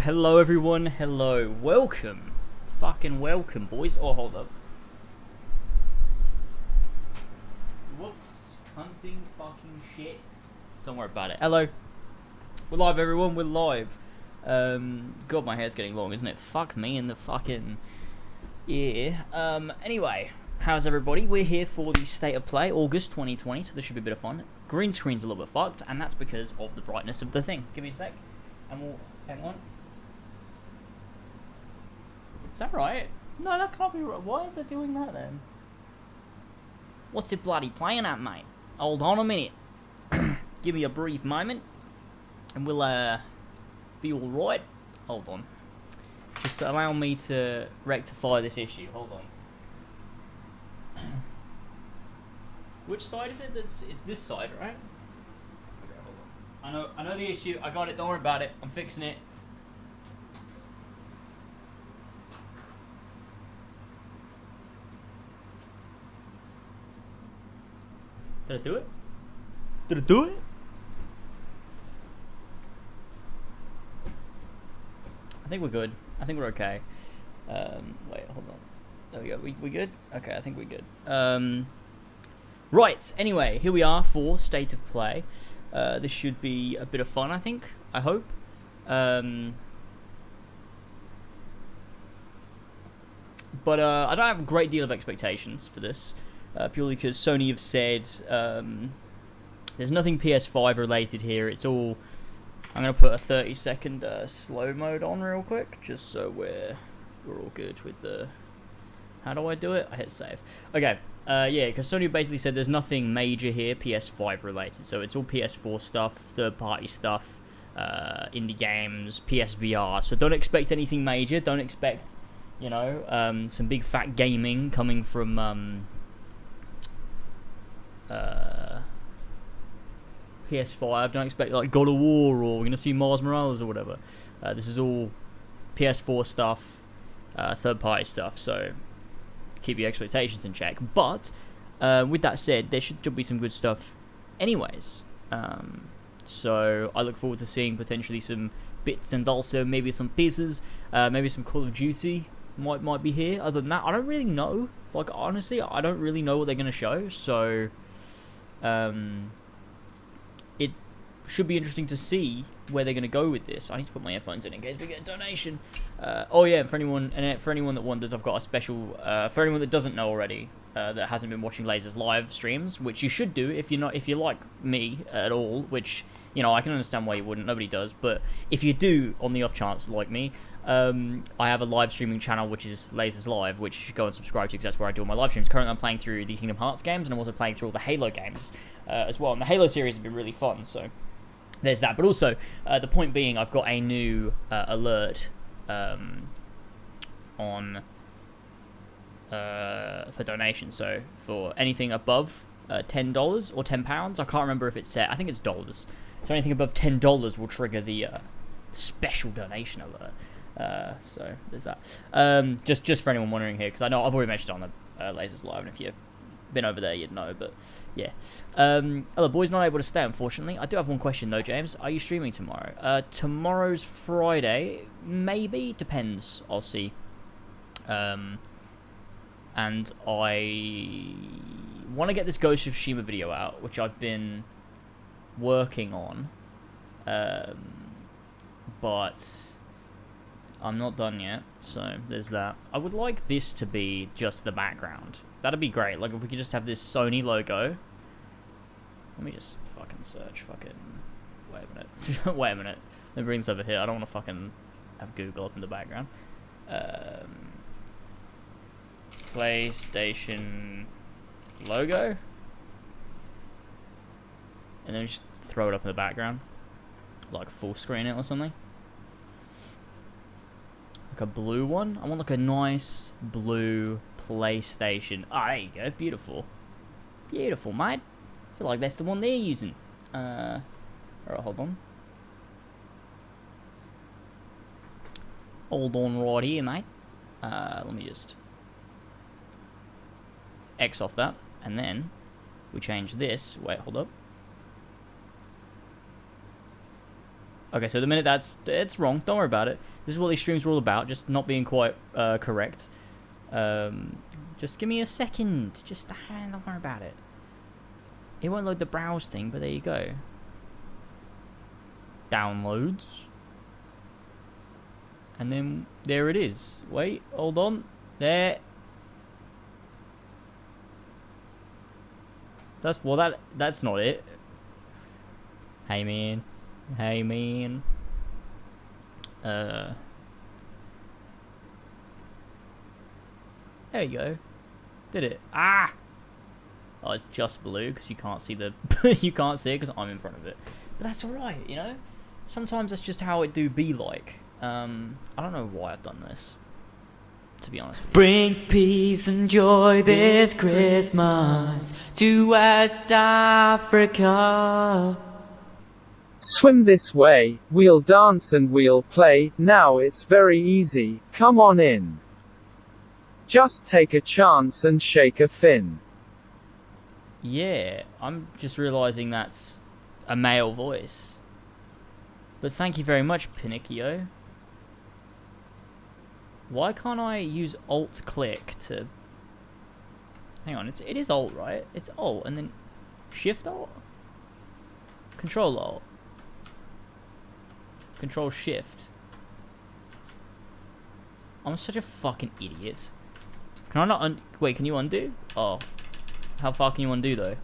Hello everyone, hello, welcome, fucking welcome boys. Oh, hold up. Whoops, hunting fucking shit. Don't worry about it. Hello. We're live everyone, we're live. God, my hair's getting long, isn't it? Fuck me in the fucking ear. Anyway, how's everybody? We're here for the State of Play, August 2020, so this should be a bit of fun. Green screen's a little bit fucked, and that's because of the brightness of the thing. Give me a sec, and we'll, hang on. Is that right? No, that can't be right. Why is it doing that then? What's it bloody playing at, mate? Hold on a minute. Give me a brief moment, and we'll, be alright. Hold on. Just allow me to rectify this issue. Hold on. Which side is it? It's this side, right? Okay, hold on. I know the issue. I got it. Don't worry about it. I'm fixing it. Did I do it? Did I do it? I think we're good. I think we're okay. Wait, hold on. There we go. We good? Okay, I think we're good. Right, anyway, here we are for State of Play. This should be a bit of fun, I think. I hope. But I don't have a great deal of expectations for this. Purely because Sony have said there's nothing PS5 related here. It's all... I'm going to put a 30-second slow mode on real quick, just so we're all good with the... How do I do it? I hit save. Okay, yeah, because Sony basically said there's nothing major here PS5 related. So it's all PS4 stuff, third-party stuff, indie games, PSVR. So don't expect anything major. Don't expect, you know, some big fat gaming coming from... PS5. Don't expect like God of War or we're gonna see Mars Morales or whatever. This is all PS4 stuff, third-party stuff. So keep your expectations in check. But with that said, there should still be some good stuff, anyways. So I look forward to seeing potentially some bits and also maybe some pieces, maybe some Call of Duty might be here. Other than that, I don't really know. Like honestly, I don't really know what they're gonna show. So it should be interesting to see where they're going to go with this. I need to put my earphones in case we get a donation. Oh yeah, for anyone that wonders, I've got a special for anyone that doesn't know already, that hasn't been watching Laser's live streams, which you should do if you're like me at all, which, you know, I can understand why you wouldn't. Nobody does, but if you do, on the off chance like me, I have a live streaming channel which is Laser's Live, which you should go and subscribe to because that's where I do all my live streams. Currently I'm playing through the Kingdom Hearts games, and I'm also playing through all the Halo games as well. And the Halo series has been really fun, so there's that. But also, the point being, I've got a new alert on for donations. So for anything above $10 or £10, I can't remember if it's set. I think it's dollars. So anything above $10 will trigger the special donation alert. So there's that. Just for anyone wondering here, because I know I've already mentioned it on the Lasers Live, and if you've been over there, you'd know. But yeah, other boys not able to stay, unfortunately. I do have one question though, James. Are you streaming tomorrow? Tomorrow's Friday, maybe, depends. I'll see. And I want to get this Ghost of Tsushima video out, which I've been working on, but I'm not done yet, so there's that. I would like this to be just the background. That'd be great. Like if we could just have this Sony logo. Let me just fucking search. Wait a minute. Wait a minute. Let me bring this over here. I don't want to fucking have Google up in the background. PlayStation logo. And then just throw it up in the background. Like full screen it or something. Like a blue one. I want like a nice blue PlayStation. Ah, there you go. Beautiful. Beautiful, mate. I feel like that's the one they're using. Alright, hold on. Hold on right here, mate. Let me just X off that. And then we change this. Wait, hold up. Okay, so the minute it's wrong, don't worry about it. This is what these streams are all about, just not being quite correct. Just give me a second. Just don't worry about it. It won't load the browse thing, but there you go. Downloads. And then there it is. Wait, hold on. There. That's not it. Hey man. Hey man. There you go. Did it? Ah! Oh, it's just blue because you can't see the you can't see it because I'm in front of it. But that's alright, you know? Sometimes that's just how it do be like. I don't know why I've done this, to be honest with you. Bring peace and joy this Christmas to West Africa. Swim this way, we'll dance and we'll play, now it's very easy, come on in. Just take a chance and shake a fin. Yeah, I'm just realising that's a male voice. But thank you very much, Pinocchio. Why can't I use Alt-click to... Hang on, it is Alt, right? It's Alt, and then Shift-Alt? Control-Alt. Control-Shift. I'm such a fucking idiot. Can I not wait, can you undo? Oh. How far can you undo, though?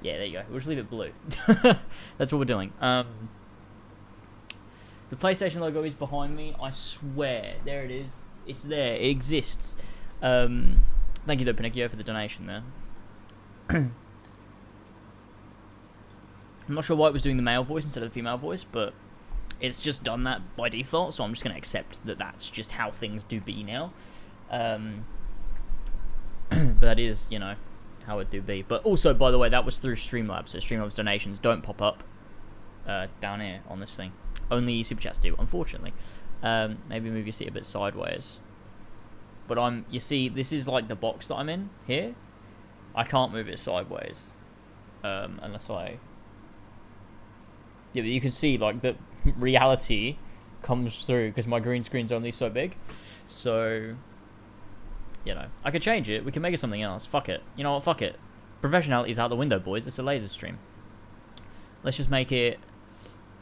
Yeah, there you go. We'll just leave it blue. That's what we're doing. The PlayStation logo is behind me. I swear. There it is. It's there. It exists. Thank you, though, Pinocchio, for the donation there. I'm not sure why it was doing the male voice instead of the female voice, but it's just done that by default, so I'm just going to accept that that's just how things do be now. But that is, you know, how it do be. But also, by the way, that was through Streamlabs, so Streamlabs donations don't pop up down here on this thing. Only Super Chats do, unfortunately. Maybe move your seat a bit sideways. But you see, this is like the box that I'm in here. I can't move it sideways. Unless I... Yeah, but you can see, like, the reality comes through because my green screen's only so big. So, you know, I could change it. We can make it something else. Fuck it. You know what? Fuck it. Professionality's out the window, boys. It's a laser stream. Let's just make it...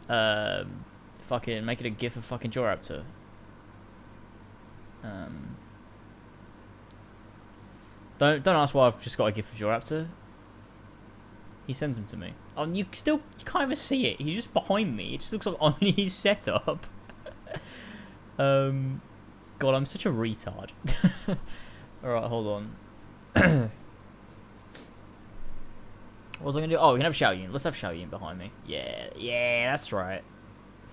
fucking make it a gif of fucking Joraptor. Don't ask why I've just got a gif of Joraptor. He sends them to me. Oh, you can't even see it. He's just behind me. It just looks like on his setup. God, I'm such a retard. Alright, hold on. What was I gonna do? Oh, we can have Xiaoyun. Let's have Xiaoyun behind me. Yeah, that's right.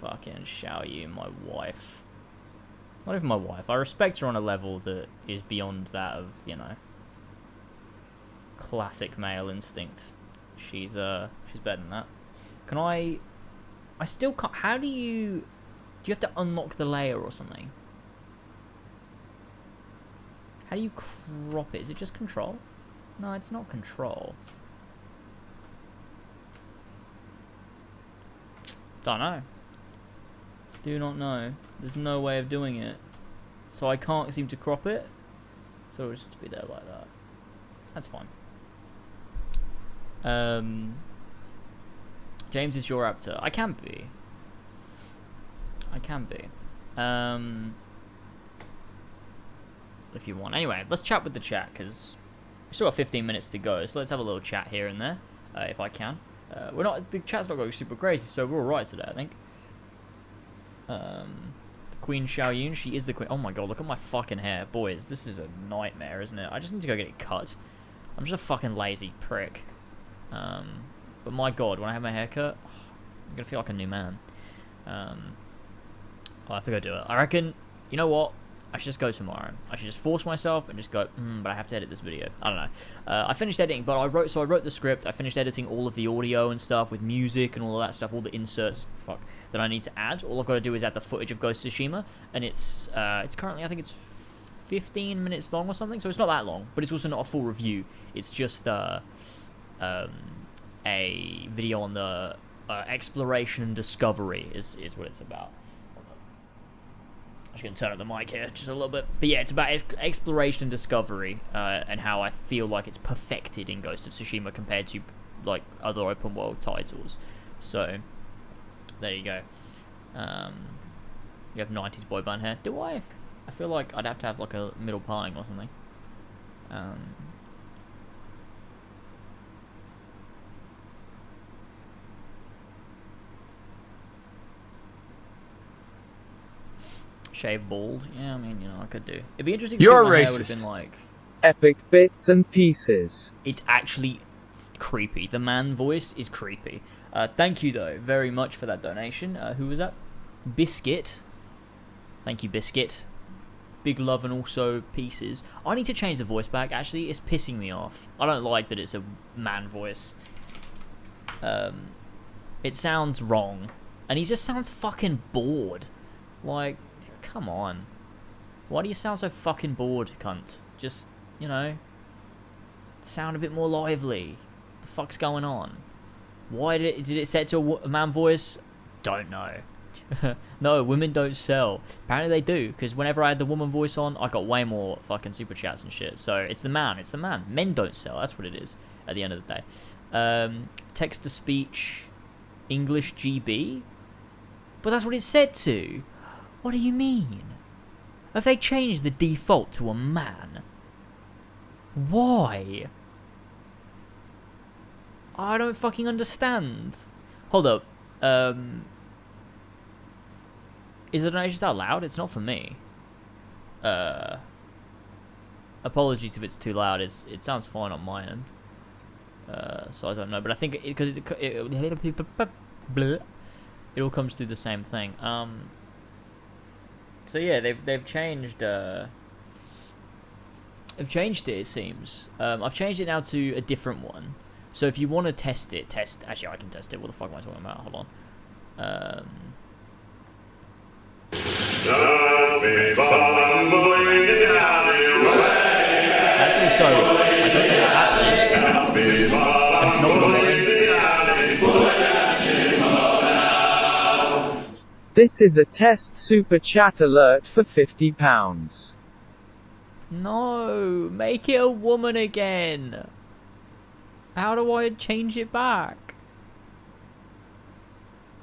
Fucking Xiaoyun, my wife. Not even my wife. I respect her on a level that is beyond that of, you know, classic male instinct. She's better than that. Can I still can't... How do you have to unlock the layer or something? How do you crop it? Is it just control? No, it's not control. Don't know. Do not know. There's no way of doing it. So I can't seem to crop it. So it'll just be there like that. That's fine. James is your raptor. I can be. If you want. Anyway, let's chat with the chat, because we've still got 15 minutes to go. So let's have a little chat here and there, if I can. The chat's not going super crazy, so we're alright today, I think. Queen Xiaoyun, she is the queen. Oh my god, look at my fucking hair. Boys, this is a nightmare, isn't it? I just need to go get it cut. I'm just a fucking lazy prick. But my god, when I have my hair cut, I'm gonna feel like a new man. I'll have to go do it. I reckon, you know what? I should just go tomorrow. I should just force myself and just go, but I have to edit this video. I don't know. I finished editing, but I wrote the script. I finished editing all of the audio and stuff with music and all of that stuff, all the inserts, that I need to add. All I've got to do is add the footage of Ghost of Tsushima, and it's currently, I think it's 15 minutes long or something, so it's not that long, but it's also not a full review. It's just a video on the exploration and discovery is what it's about. I'm just going to turn up the mic here just a little bit. But yeah, it's about exploration and discovery, and how I feel like it's perfected in Ghost of Tsushima compared to like other open world titles. So there you go. You have 90s boy band hair. Do I? I feel like I'd have to have like a middle parting or something. Shave bald. Yeah, I mean, you know, I could do. It'd be interesting to see what my hair would have been like. Epic bits and pieces. It's actually creepy. The man voice is creepy. Thank you, though, very much for that donation. Who was that? Biscuit. Thank you, Biscuit. Big love and also pieces. I need to change the voice back. Actually, it's pissing me off. I don't like that it's a man voice. It sounds wrong. And he just sounds fucking bored. Like, come on. Why do you sound so fucking bored, cunt? Just, you know, sound a bit more lively. The fuck's going on? Why did it set to a man voice? Don't know. No, women don't sell. Apparently they do, because whenever I had the woman voice on, I got way more fucking super chats and shit. So it's the man. It's the man. Men don't sell. That's what it is at the end of the day. Text to speech, English GB. But that's what it's set to. What do you mean? Have they changed the default to a man? Why? I don't fucking understand. Hold up. Is the donations out loud? It's not for me. Apologies if it's too loud. It sounds fine on my end. So I don't know, but I think because it all comes through the same thing. So yeah, they've changed. They've changed it. It seems. I've changed it now to a different one. So if you want to test it, Actually, I can test it. What the fuck am I talking about? Hold on. Actually, so I don't know what that is. That's not what I mean. This is a test super chat alert for £50. No, make it a woman again. How do I change it back?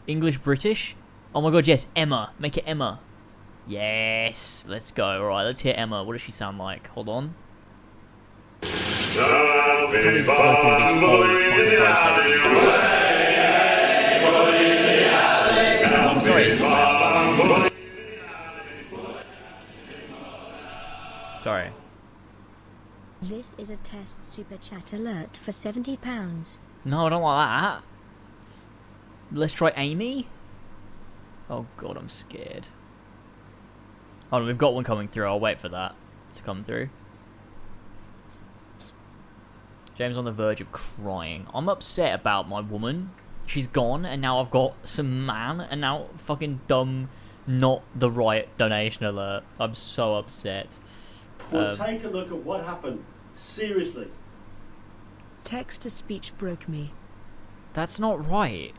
English British? Oh my god, yes, Emma. Make it Emma. Yes, let's go. Alright, let's hear Emma. What does she sound like? Hold on. Sorry. This is a test super chat alert for £70. No, I don't like that. Let's try Amy. Oh god, I'm scared. Oh, we've got one coming through. I'll wait for that to come through. James on the verge of crying. I'm upset about my woman. She's gone, and now I've got some man, and now fucking dumb, not the right donation alert. I'm so upset. Well, take a look at what happened. Seriously. Text to speech broke me. That's not right.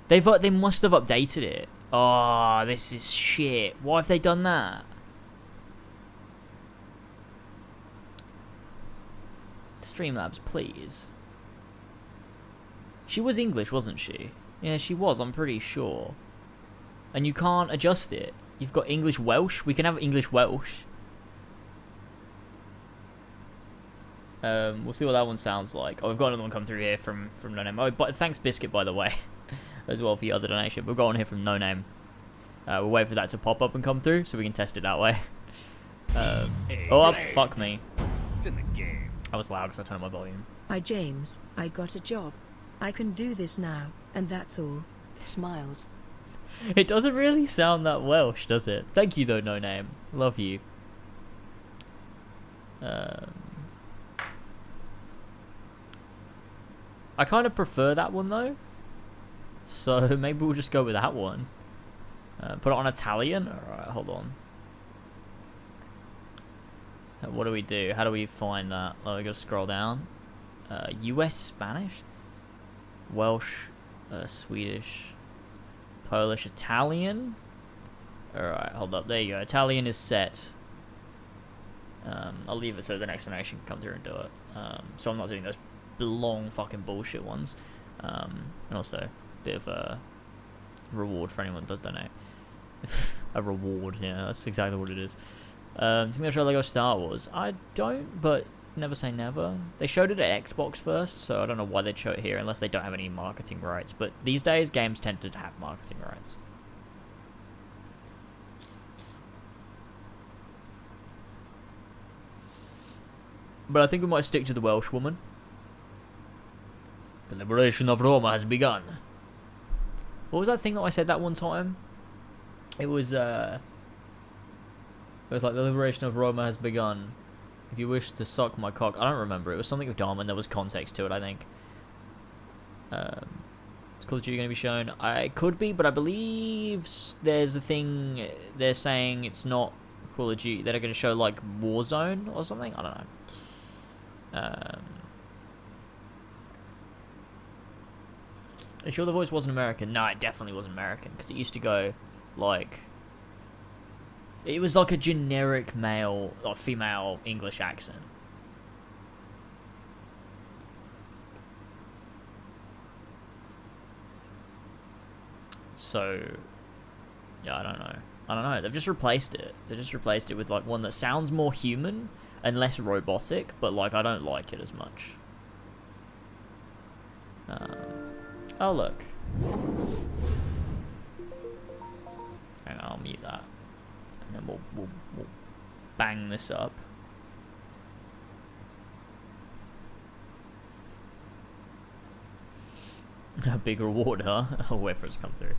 They must have updated it. Oh, this is shit. Why have they done that? Streamlabs, please. She was English, wasn't she? Yeah, she was, I'm pretty sure. And you can't adjust it. You've got English Welsh. We can have English Welsh. We'll see what that one sounds like. Oh, we've got another one come through here from No Name. Oh, but thanks, Biscuit, by the way, as well for your other donation. We've got one here from No Name. We'll wait for that to pop up and come through so we can test it that way. Oh, fuck me. It's in the game. I was loud because I turned on my volume. Hi James, I got a job. I can do this now, and that's all. Smiles. It doesn't really sound that Welsh, does it? Thank you, though, No Name. Love you. I kind of prefer that one, though. So maybe we'll just go with that one. Put it on Italian? Alright, hold on. What do we do? How do we find that? Oh, we gotta scroll down. US Spanish? Welsh. Swedish, Polish, Italian. Alright, hold up. There you go. Italian is set. I'll leave it so the next donation can come through and do it. So I'm not doing those long fucking bullshit ones. And also, a bit of a reward for anyone that does donate. A reward, yeah, that's exactly what it is. Do you think they'll show Lego Star Wars? I don't, but never say never. They showed it at Xbox first, so I don't know why they'd show it here unless they don't have any marketing rights. But these days, games tend to have marketing rights. But I think we might stick to the Welsh woman. The liberation of Roma has begun. What was that thing that I said that one time? It was like the liberation of Roma has begun. If you wish to suck my cock. I don't remember. It was something with Damian. There was context to it, I think. Is Call of Duty going to be shown? I could be, but I believe there's a thing they're saying it's not Call of Duty. They're going to show like Warzone or something. I don't know. Are you sure the voice wasn't American? No, it definitely wasn't American, because it used to go like, it was like a generic male or female English accent. So yeah, I don't know. They've just replaced it. They just replaced it with like one that sounds more human and less robotic, but like I don't like it as much. Oh look. Hang on, I'll mute that, and then we'll bang this up. A big reward, huh? I'll wait for it to come through.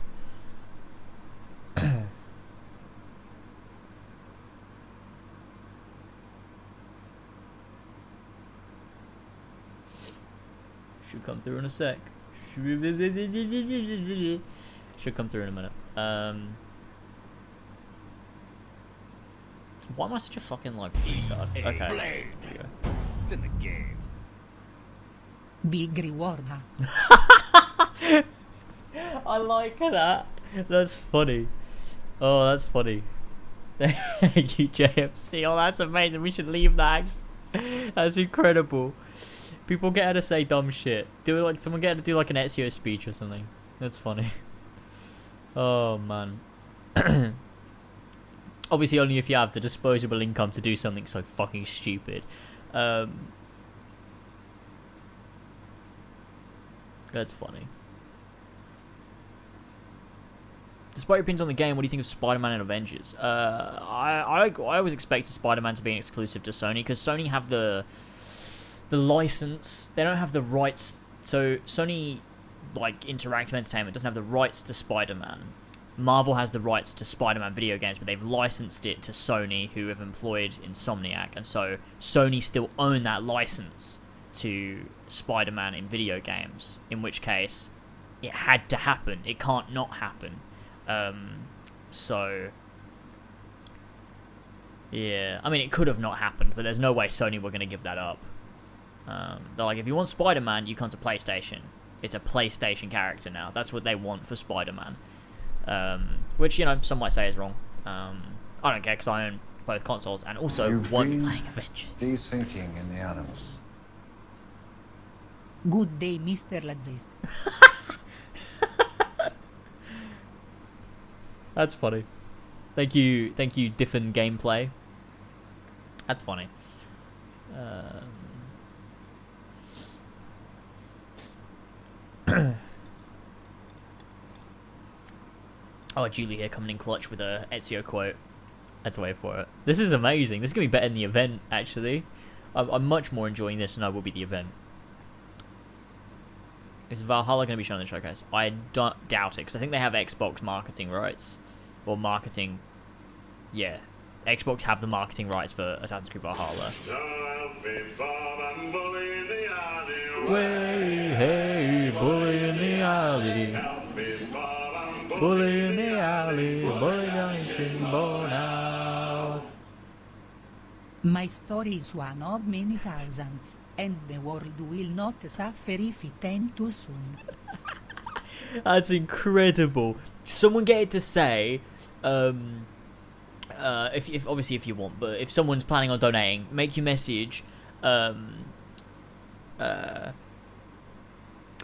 Should come through in a sec. Should come through in a minute. Why am I such a fucking like retard? Okay. It's in the game. Big reward, huh? I like that. That's funny. Oh, that's funny. Thank you, JFC. Oh, that's amazing. We should leave that. That's incredible. People get her to say dumb shit. Do it like someone get her to do like an Ezio speech or something. That's funny. Oh man. Obviously, only if you have the disposable income to do something so fucking stupid. That's funny. Despite your opinions on the game, what do you think of Spider-Man and Avengers? I always expected Spider-Man to be an exclusive to Sony, because Sony have the license. They don't have the rights. So Sony, like Interactive Entertainment, doesn't have the rights to Spider-Man. Marvel has the rights to Spider-Man video games, but they've licensed it to Sony, who have employed Insomniac, and so Sony still own that license to Spider-Man in video games, in which case it had to happen. It can't not happen. So yeah, I mean, it could have not happened, but there's no way Sony were going to give that up. They're like, if you want Spider-Man, you come to PlayStation. It's a PlayStation character now. That's what they want for Spider-Man. Which, you know, some might say is wrong. I don't care, because I own both consoles and also one playing Avengers. Rethinking in the animals. Good day, Mr. Lazist. That's funny. Thank you, Diffin Gameplay. That's funny. Oh, Julie here coming in clutch with a Ezio quote. Let's wait for it. This is amazing. This is going to be better than the event, actually. I'm much more enjoying this than I will be the event. Is Valhalla going to be shown in the showcase? I don't doubt it, because I think they have Xbox marketing rights. Or marketing... Yeah. Xbox have the marketing rights for Assassin's Creed Valhalla. Way, hey, bully in the alley. Bully in the alley. Bully dancing born out. My story is one of many thousands, and the world will not suffer if it ends too soon. That's incredible. Someone get it to say, if obviously if you want, but if someone's planning on donating, make your message, oh,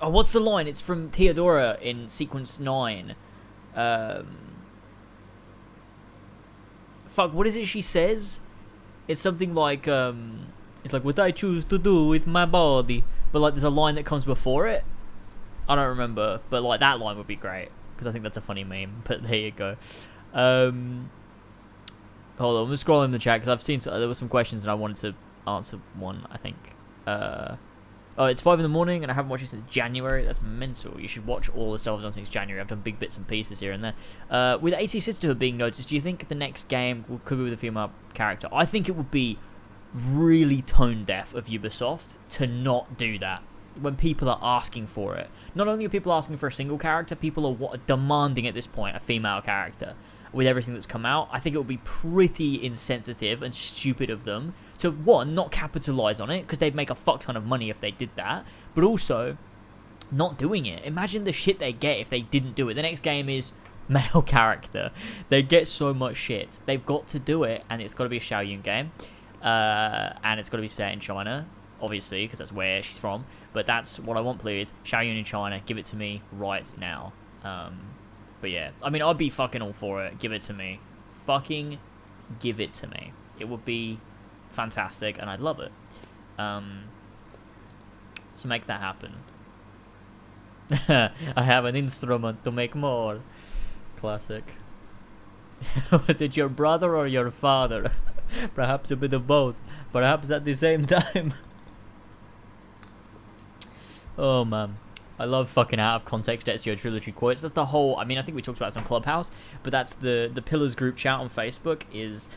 what's the line? It's from Theodora in Sequence 9. Fuck, what is it she says? It's something like, it's like, what I choose to do with my body. But, like, there's a line that comes before it. I don't remember, but, like, that line would be great. Because I think that's a funny meme. But there you go. Hold on, I'm just scrolling the chat, because I've seen, there were some questions and I wanted to answer one, I think. Oh, it's 5 in the morning and I haven't watched it since January. That's mental. You should watch all the stuff I've done since January. I've done big bits and pieces here and there. With AC Sisterhood being noticed, do you think the next game could be with a female character? I think it would be really tone deaf of Ubisoft to not do that when people are asking for it. Not only are people asking for a single character, people are demanding at this point a female character. With everything that's come out, I think it would be pretty insensitive and stupid of them to, one, not capitalize on it, because they'd make a fuck ton of money if they did that, but also not doing it. Imagine the shit they get if they didn't do it. The next game is male character. They get so much shit. They've got to do it, and it's got to be a Xiaoyun game, and it's got to be set in China, obviously, because that's where she's from, but that's what I want, please. Xiaoyun in China, give it to me right now. But yeah, I mean, I'd be fucking all for it. Give it to me. Fucking give it to me. It would be fantastic, and I'd love it. So make that happen. I have an instrument to make more. Classic. Was it your brother or your father? Perhaps a bit of both. Perhaps at the same time. Oh, man. I love fucking out of context Ezio Trilogy quotes. That's the whole, I mean, I think we talked about this on Clubhouse, but that's the Pillars group chat on Facebook is,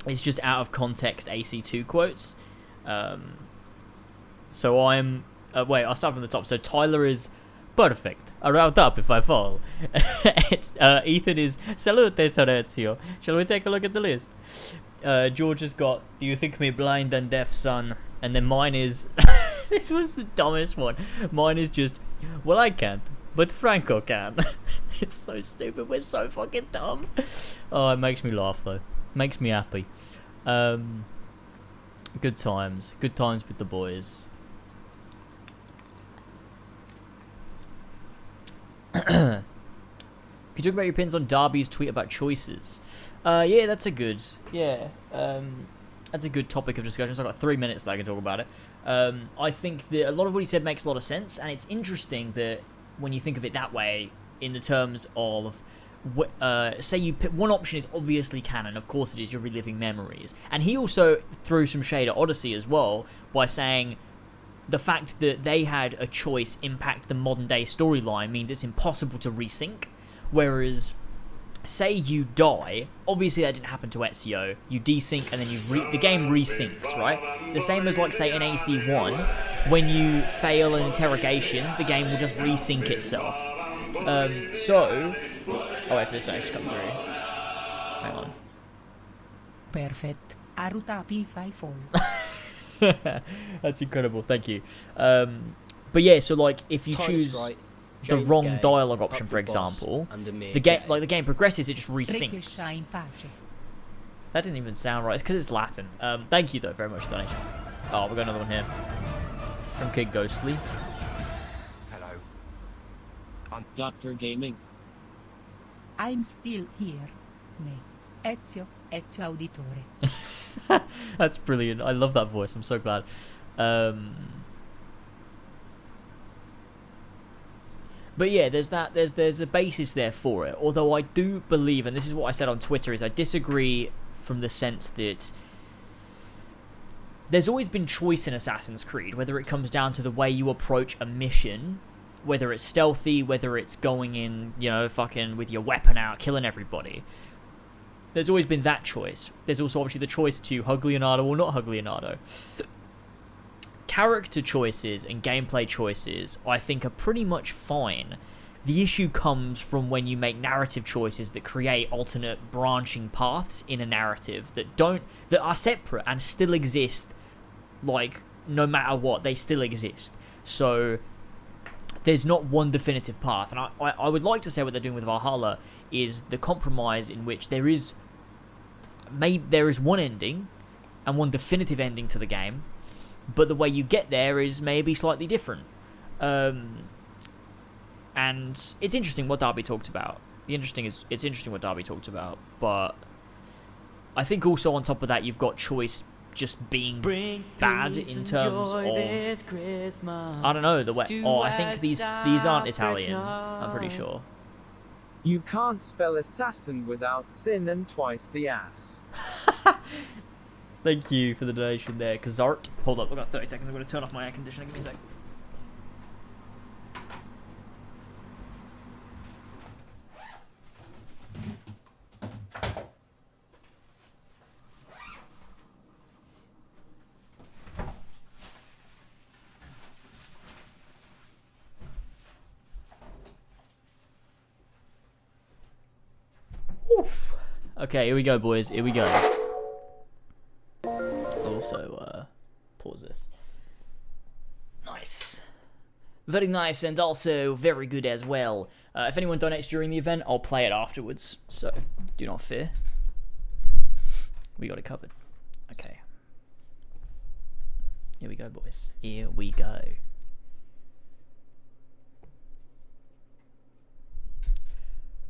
it's just out of context AC2 quotes. So I'm, wait, I'll start from the top. So Tyler is perfect. I round up if I fall. Ethan is salute Ezio. Shall we take a look at the list? George has got, do you think me blind and deaf, son? And then mine is, this was the dumbest one. Mine is just, well, I can't, but Franco can. It's so stupid. We're so fucking dumb. Oh, it makes me laugh, though. Makes me happy. Good times. Good times with the boys. Can you talk about your opinions on Darby's tweet about choices? Yeah, that's a good... Yeah, that's a good topic of discussion. So I've got 3 minutes that I can talk about it. I think that a lot of what he said makes a lot of sense, and it's interesting that when you think of it that way, in the terms of, say you pick, one option is obviously canon, of course it is, you're reliving memories. And he also threw some shade at Odyssey as well, by saying the fact that they had a choice impact the modern day storyline means it's impossible to resync, whereas... Say you die, obviously that didn't happen to Ezio, you desync and then the game resyncs, right? The same as, like, say in AC1, when you fail an interrogation, the game will just resync itself. Oh wait for this to actually come through. Hang on. Perfect. Arutapi fall. That's incredible, thank you. But yeah, so like if you choose the wrong dialogue option, for example, the game progresses, it just resyncs. That didn't even sound right. It's because it's Latin. Thank you though very much for the donation. Oh, we've got another one here from Kid Ghostly. Hello. I'm Dr. Gaming. I'm still here. Me. Ezio Auditore. That's brilliant. I love that voice. I'm so glad. But yeah, there's a basis there for it. Although I do believe, and this is what I said on Twitter, is I disagree from the sense that there's always been choice in Assassin's Creed, whether it comes down to the way you approach a mission, whether it's stealthy, whether it's going in, you know, fucking with your weapon out, killing everybody. There's always been that choice. There's also obviously the choice to hug Leonardo or not hug Leonardo. Character choices and gameplay choices, I think, are pretty much fine. The issue comes from when you make narrative choices that create alternate branching paths in a narrative that are separate and still exist, like, no matter what, they still exist. So, there's not one definitive path. And I would like to say what they're doing with Valhalla is the compromise in which there is one ending and one definitive ending to the game, but the way you get there is maybe slightly different. And it's interesting what Darby talked about. It's interesting what Darby talked about, but I think also on top of that you've got choice just being bad in terms of, I don't know, the way. Oh, I think these aren't Italian. I'm pretty sure. You can't spell assassin without sin and twice the ass. Thank you for the donation there, Kazart. Hold up, I've got 30 seconds. I'm going to turn off my air conditioning. Give me a sec. Okay, here we go, boys. Here we go. Also, pause this. Nice. Very nice, and also very good as well. If anyone donates during the event, I'll play it afterwards. So, do not fear. We got it covered. Okay. Here we go, boys. Here we go.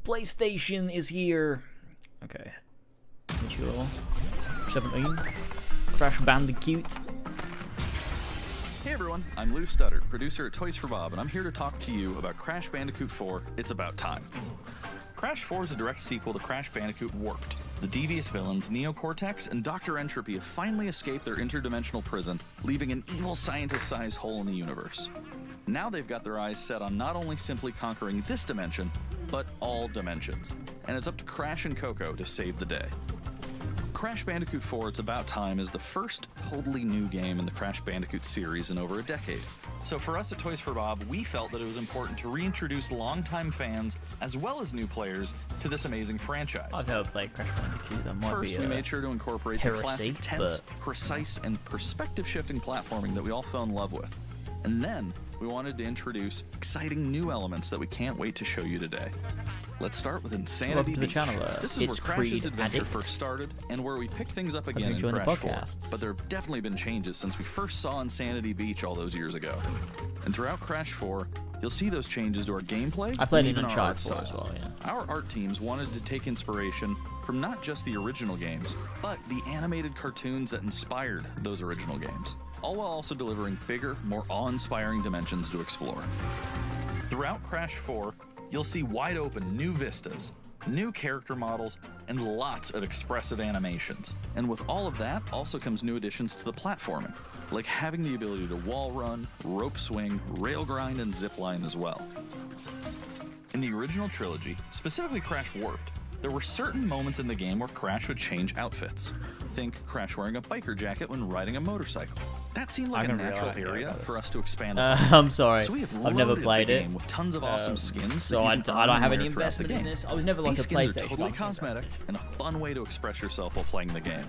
PlayStation is here. Okay. Sure. 17. Crash Bandicoot. Hey everyone, I'm Lou Studdard, producer at Toys for Bob, and I'm here to talk to you about Crash Bandicoot 4, It's About Time. Crash 4 is a direct sequel to Crash Bandicoot Warped. The devious villains, Neo Cortex and Dr. Entropy, have finally escaped their interdimensional prison, leaving an evil scientist-sized hole in the universe. Now they've got their eyes set on not only simply conquering this dimension, but all dimensions. And it's up to Crash and Coco to save the day. Crash Bandicoot 4 It's About Time is the first totally new game in the Crash Bandicoot series in over a decade. So for us at Toys for Bob, we felt that it was important to reintroduce longtime fans, as well as new players, to this amazing franchise. I've never played Crash Bandicoot. That might First, be we made sure to incorporate the classic tense, precise, and perspective-shifting platforming that we all fell in love with. And then, we wanted to introduce exciting new elements that we can't wait to show you today. Let's start with Insanity Beach. This is where Crash's adventure first started, and where we pick things up again in Crash 4. But there have definitely been changes since we first saw Insanity Beach all those years ago. And throughout Crash 4, you'll see those changes to our gameplay. I played it in on Art 4 as well, yeah. Our art teams wanted to take inspiration from not just the original games, but the animated cartoons that inspired those original games, all while also delivering bigger, more awe-inspiring dimensions to explore. Throughout Crash 4, you'll see wide-open new vistas, new character models, and lots of expressive animations. And with all of that also comes new additions to the platforming, like having the ability to wall run, rope swing, rail grind, and zip line as well. In the original trilogy, specifically Crash Warped, there were certain moments in the game where Crash would change outfits. Think Crash wearing a biker jacket when riding a motorcycle. That seemed like a natural area for us to expand on. I'm sorry, so we have I've never played it. With tons of awesome skins, so I don't have any investment in this. I was never like a PlayStation. These skins are totally cosmetic and a fun way to express yourself while playing the game.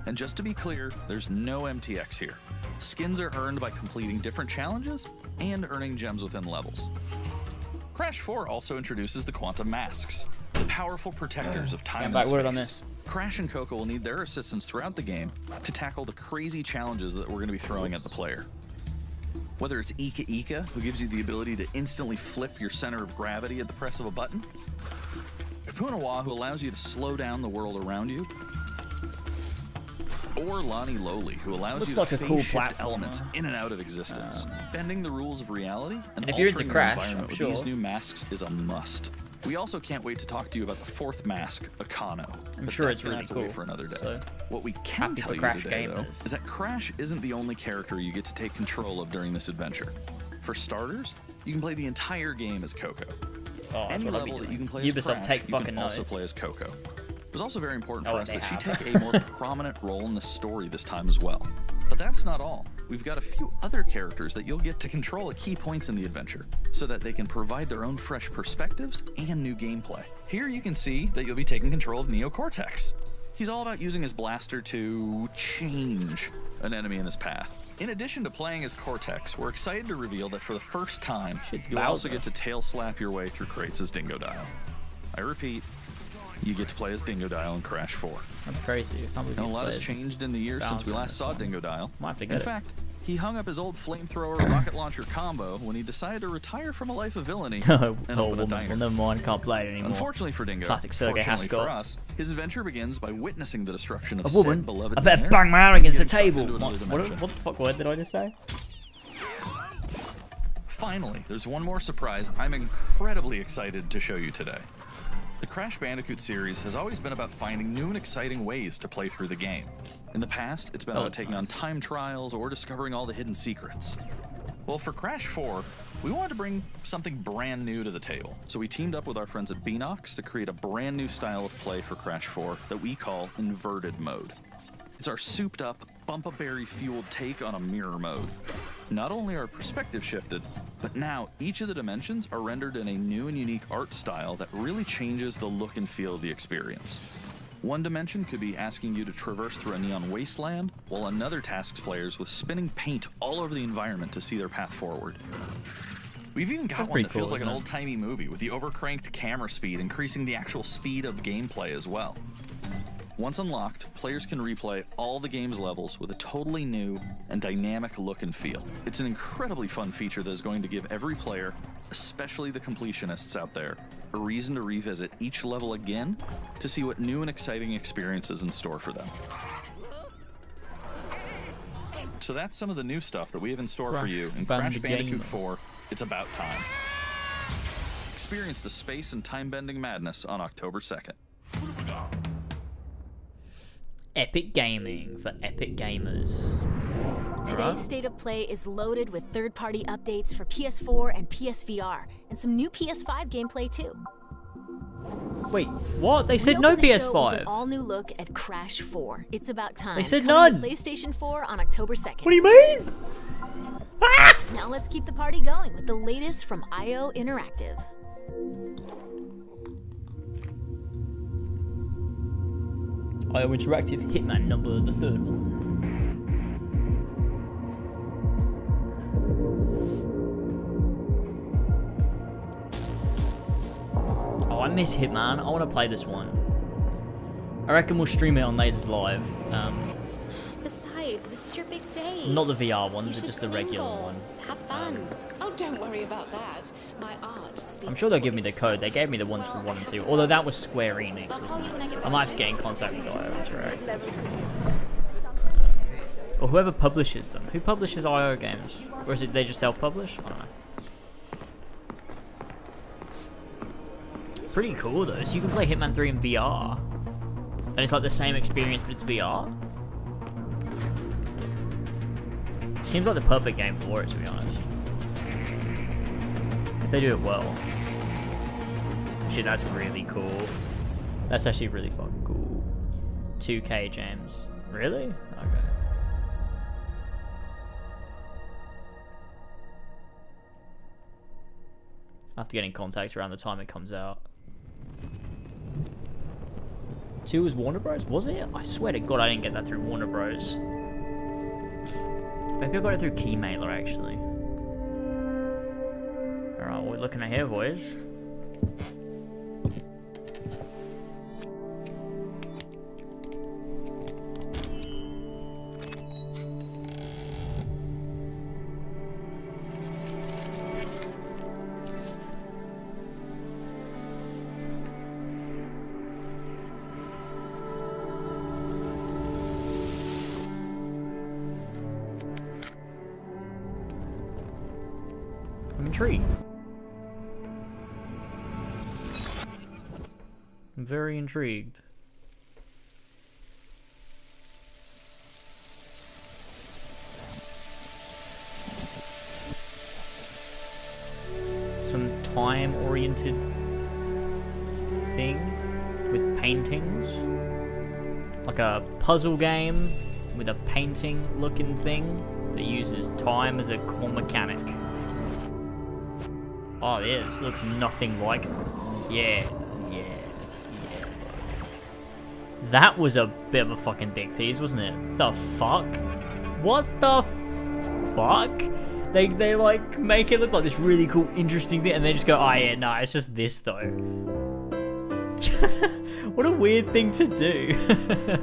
And just to be clear, there's no MTX here. Skins are earned by completing different challenges and earning gems within levels. Crash 4 also introduces the Quantum Masks, the powerful protectors of time and space. On this. Crash and Coco will need their assistance throughout the game to tackle the crazy challenges that we're going to be throwing at the player. Whether it's Ika Ika, who gives you the ability to instantly flip your center of gravity at the press of a button, Kapunawa, who allows you to slow down the world around you, or Lonnie Lowly, who allows you to phase-shift elements in and out of existence, bending the rules of reality and if you're into altering Crash, the environment with these new masks is a must. We also can't wait to talk to you about the fourth mask, Akano. I'm sure it's really have to cool. Wait for another day. So, what we can tell you today, though, is that Crash isn't the only character you get to take control of during this adventure. For starters, you can play the entire game as Coco. Any level that you can play as Crash, you can also play as Coco. It was also very important for us that she take a more prominent role in the story this time as well. But that's not all. We've got a few other characters that you'll get to control at key points in the adventure, so that they can provide their own fresh perspectives and new gameplay. Here you can see that you'll be taking control of Neo Cortex. He's all about using his blaster to change an enemy in his path. In addition to playing as Cortex, we're excited to reveal that for the first time, Shit's you'll also Bowser. get to tail slap your way through crates as Dingodile. I repeat, you get to play as Dingodile in Crash 4. That's crazy. I can't believe And a you lot has played. changed in the years since we Bowser last saw Dingodile. Might have to In get it. fact, he hung up his old flamethrower rocket launcher combo when he decided to retire from a life of villainy and Oh, open a woman. diner. Well, never mind. Can't play it anymore. Unfortunately for Dingo, Classic Sergei fortunately Haskell. for us, his adventure begins by witnessing the destruction of A woman. said beloved I better diner bang my arm against the and getting sucked table. into another What dimension. the fuck word did I just say? Finally, there's one more surprise I'm incredibly excited to show you today. The Crash Bandicoot series has always been about finding new and exciting ways to play through the game. In the past, it's been about that's taking on nice. time trials or discovering all the hidden secrets. Well, for Crash 4, we wanted to bring something brand new to the table, so we teamed up with our friends at Beanox to create a brand new style of play for Crash 4 that we call Inverted Mode. It's our souped-up, bumpa-berry-fueled take on a mirror mode. Not only are perspective shifted, but now each of the dimensions are rendered in a new and unique art style that really changes the look and feel of the experience. One dimension could be asking you to traverse through a neon wasteland, while another tasks players with spinning paint all over the environment to see their path forward. We've even got That's one pretty that feels cool, like an isn't it? old-timey movie with the overcranked camera speed increasing the actual speed of gameplay as well. Once unlocked, players can replay all the game's levels with a totally new and dynamic look and feel. It's an incredibly fun feature that is going to give every player, especially the completionists out there, a reason to revisit each level again to see what new and exciting experience is in store for them. So that's some of the new stuff that we have in store for you in Crash Bandicoot 4, It's About Time. Experience the space and time-bending madness on October 2nd. Epic gaming for epic gamers. Today's State of Play is loaded with third-party updates for PS4 and PSVR, and some new PS5 gameplay too. Wait, what? They We said no opened the show with PS5. an all-new look at Crash 4. It's About Time. They said coming to none. PlayStation 4 on October 2nd. What do you mean? Ah! Now let's keep the party going with the latest from IO Interactive. IO Interactive Hitman number the third one. Oh, I miss Hitman. I want to play this one. I reckon we'll stream it on Lasers Live. Besides, this is your big day. Not the VR one, You but should just the regular mingle. one. Have fun. Oh, don't worry about that. My art speaks. I'm sure they'll give me the voice. code. They gave me the ones for Well, 1 I and have 2. to Although run. that was Square Enix, I'll call wasn't you it? when I get I back might have to to get in you. contact with IO Interactive. Or whoever publishes them. Who publishes IO games? Or is it they just self-publish? I don't know. Pretty cool though. So you can play Hitman 3 in VR. And it's like the same experience, but it's VR. Seems like the perfect game for it, to be honest. If they do it well. Shit, that's really cool. That's actually really fucking cool. 2K, James. Really? Okay. I have to get in contact around the time it comes out. 2 was Warner Bros? Was it? I swear to God I didn't get that through Warner Bros. Maybe I got it through Keymailer, actually. Alright, what are we looking at here, boys? I'm intrigued. I'm very intrigued. Some time-oriented thing with paintings. Like a puzzle game with a painting-looking thing that uses time as a core mechanic. Oh yeah, this looks nothing like it. Yeah. That was a bit of a fucking dick tease, wasn't it? The fuck? What the fuck? They like make it look like this really cool, interesting thing, and they just go, oh yeah, no, it's just this though. What a weird thing to do.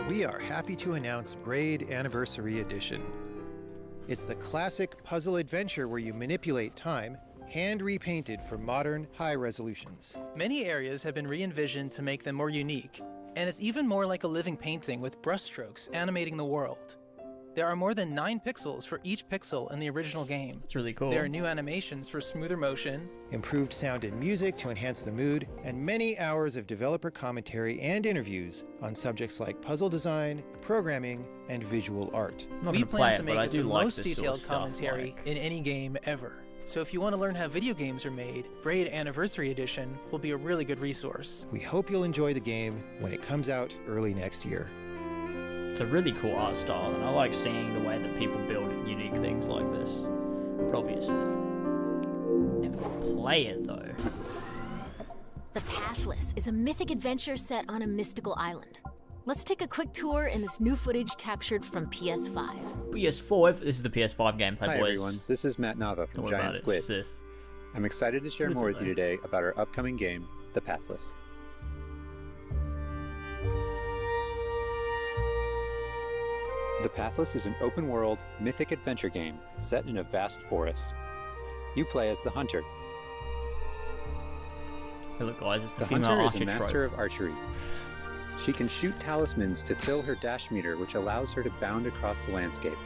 We are happy to announce Braid Anniversary Edition. It's the classic puzzle adventure where you manipulate time, hand repainted for modern, high resolutions. Many areas have been re-envisioned to make them more unique, and it's even more like a living painting with brushstrokes animating the world. There are more than 9 pixels for each pixel in the original game. It's really cool. There are new animations for smoother motion, improved sound and music to enhance the mood, and many hours of developer commentary and interviews on subjects like puzzle design, programming, and visual art. We plan to make it the most detailed commentary in any game ever. So if you want to learn how video games are made, Braid Anniversary Edition will be a really good resource. We hope you'll enjoy the game when it comes out early next year. It's a really cool art style, and I like seeing the way that people build unique things like this. But obviously, never play it though. The Pathless is a mythic adventure set on a mystical island. Let's take a quick tour in this new footage captured from PS5. PS4, this is the PS5 gameplay, Hi boys. everyone, this is Matt Nava from Don't worry Giant about it, Squid. it's this. I'm excited to share What is more it, with you today about our upcoming game, The Pathless. The Pathless is an open-world, mythic adventure game set in a vast forest. You play as the Hunter. Hey look guys, it's the The female Hunter is archer a master trope. of archery. She can shoot talismans to fill her dash meter, which allows her to bound across the landscape.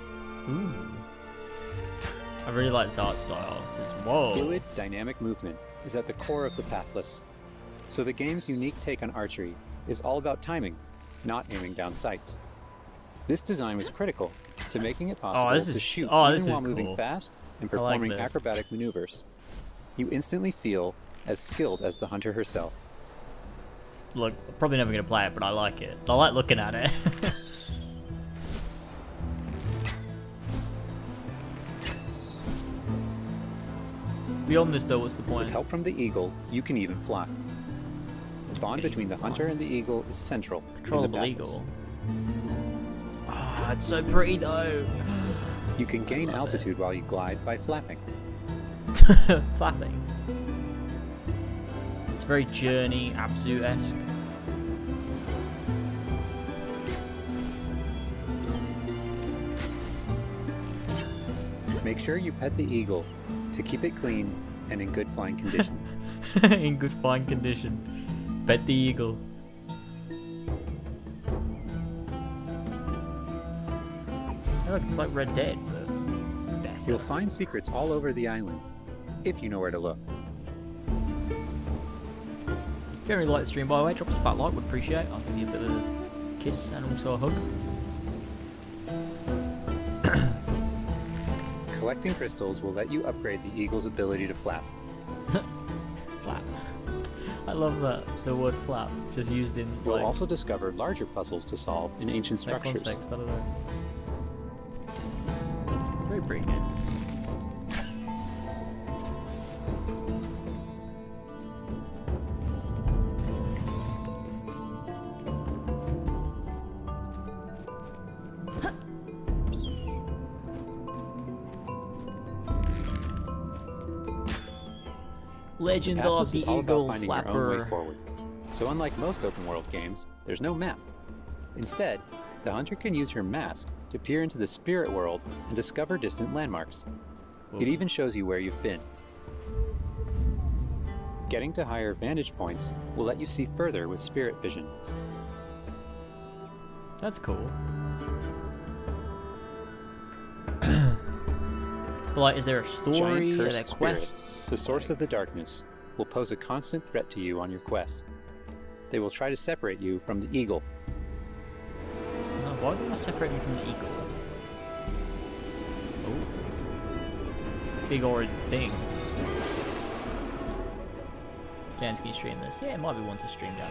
Ooh. I really like this art style. It says, whoa. Fluid, dynamic movement is at the core of the Pathless. So the game's unique take on archery is all about timing, not aiming down sights. This design was critical to making it possible to shoot even while moving fast and performing acrobatic maneuvers. You instantly feel as skilled as the Hunter herself. Look, I'm probably never going to play it, but I like it. I like looking at it. Beyond this though, what's the point? With help from the eagle, you can even fly. The bond between the Hunter and the eagle is central. Controllable eagle. Ah, it's so pretty though. You can gain altitude while you glide by flapping. Flapping. It's very Journey, Abzu-esque. Make sure you pet the eagle to keep it clean and in good flying condition. In good flying condition. Pet the eagle. Hey, look, it's like Red Dead, but better. You'll find secrets all over the island, if you know where to look. If you really like the stream, by the way, drop us a fat like, would appreciate it. I'll give you a bit of a kiss and also a hug. Collecting crystals will let you upgrade the eagle's ability to flap. Flap. I love that, the word flap, just used in You'll like, also discover larger puzzles to solve in ancient that structures. context, I don't know. It's very pretty game. Legend of the is all Eagle about finding Flapper. your own way forward. So unlike most open world games, there's no map. Instead, the Hunter can use her mask to peer into the spirit world and discover distant landmarks. It even shows you where you've been. Getting to higher vantage points will let you see further with spirit vision. That's cool. But like, is there a story? Giant Are cursed there spirits, quests? the source of the darkness, will pose a constant threat to you on your quest. They will try to separate you from the eagle. No, why do I separate me from the eagle? Oh. Big orange thing. James, can you stream this? Yeah, it might be one to stream down.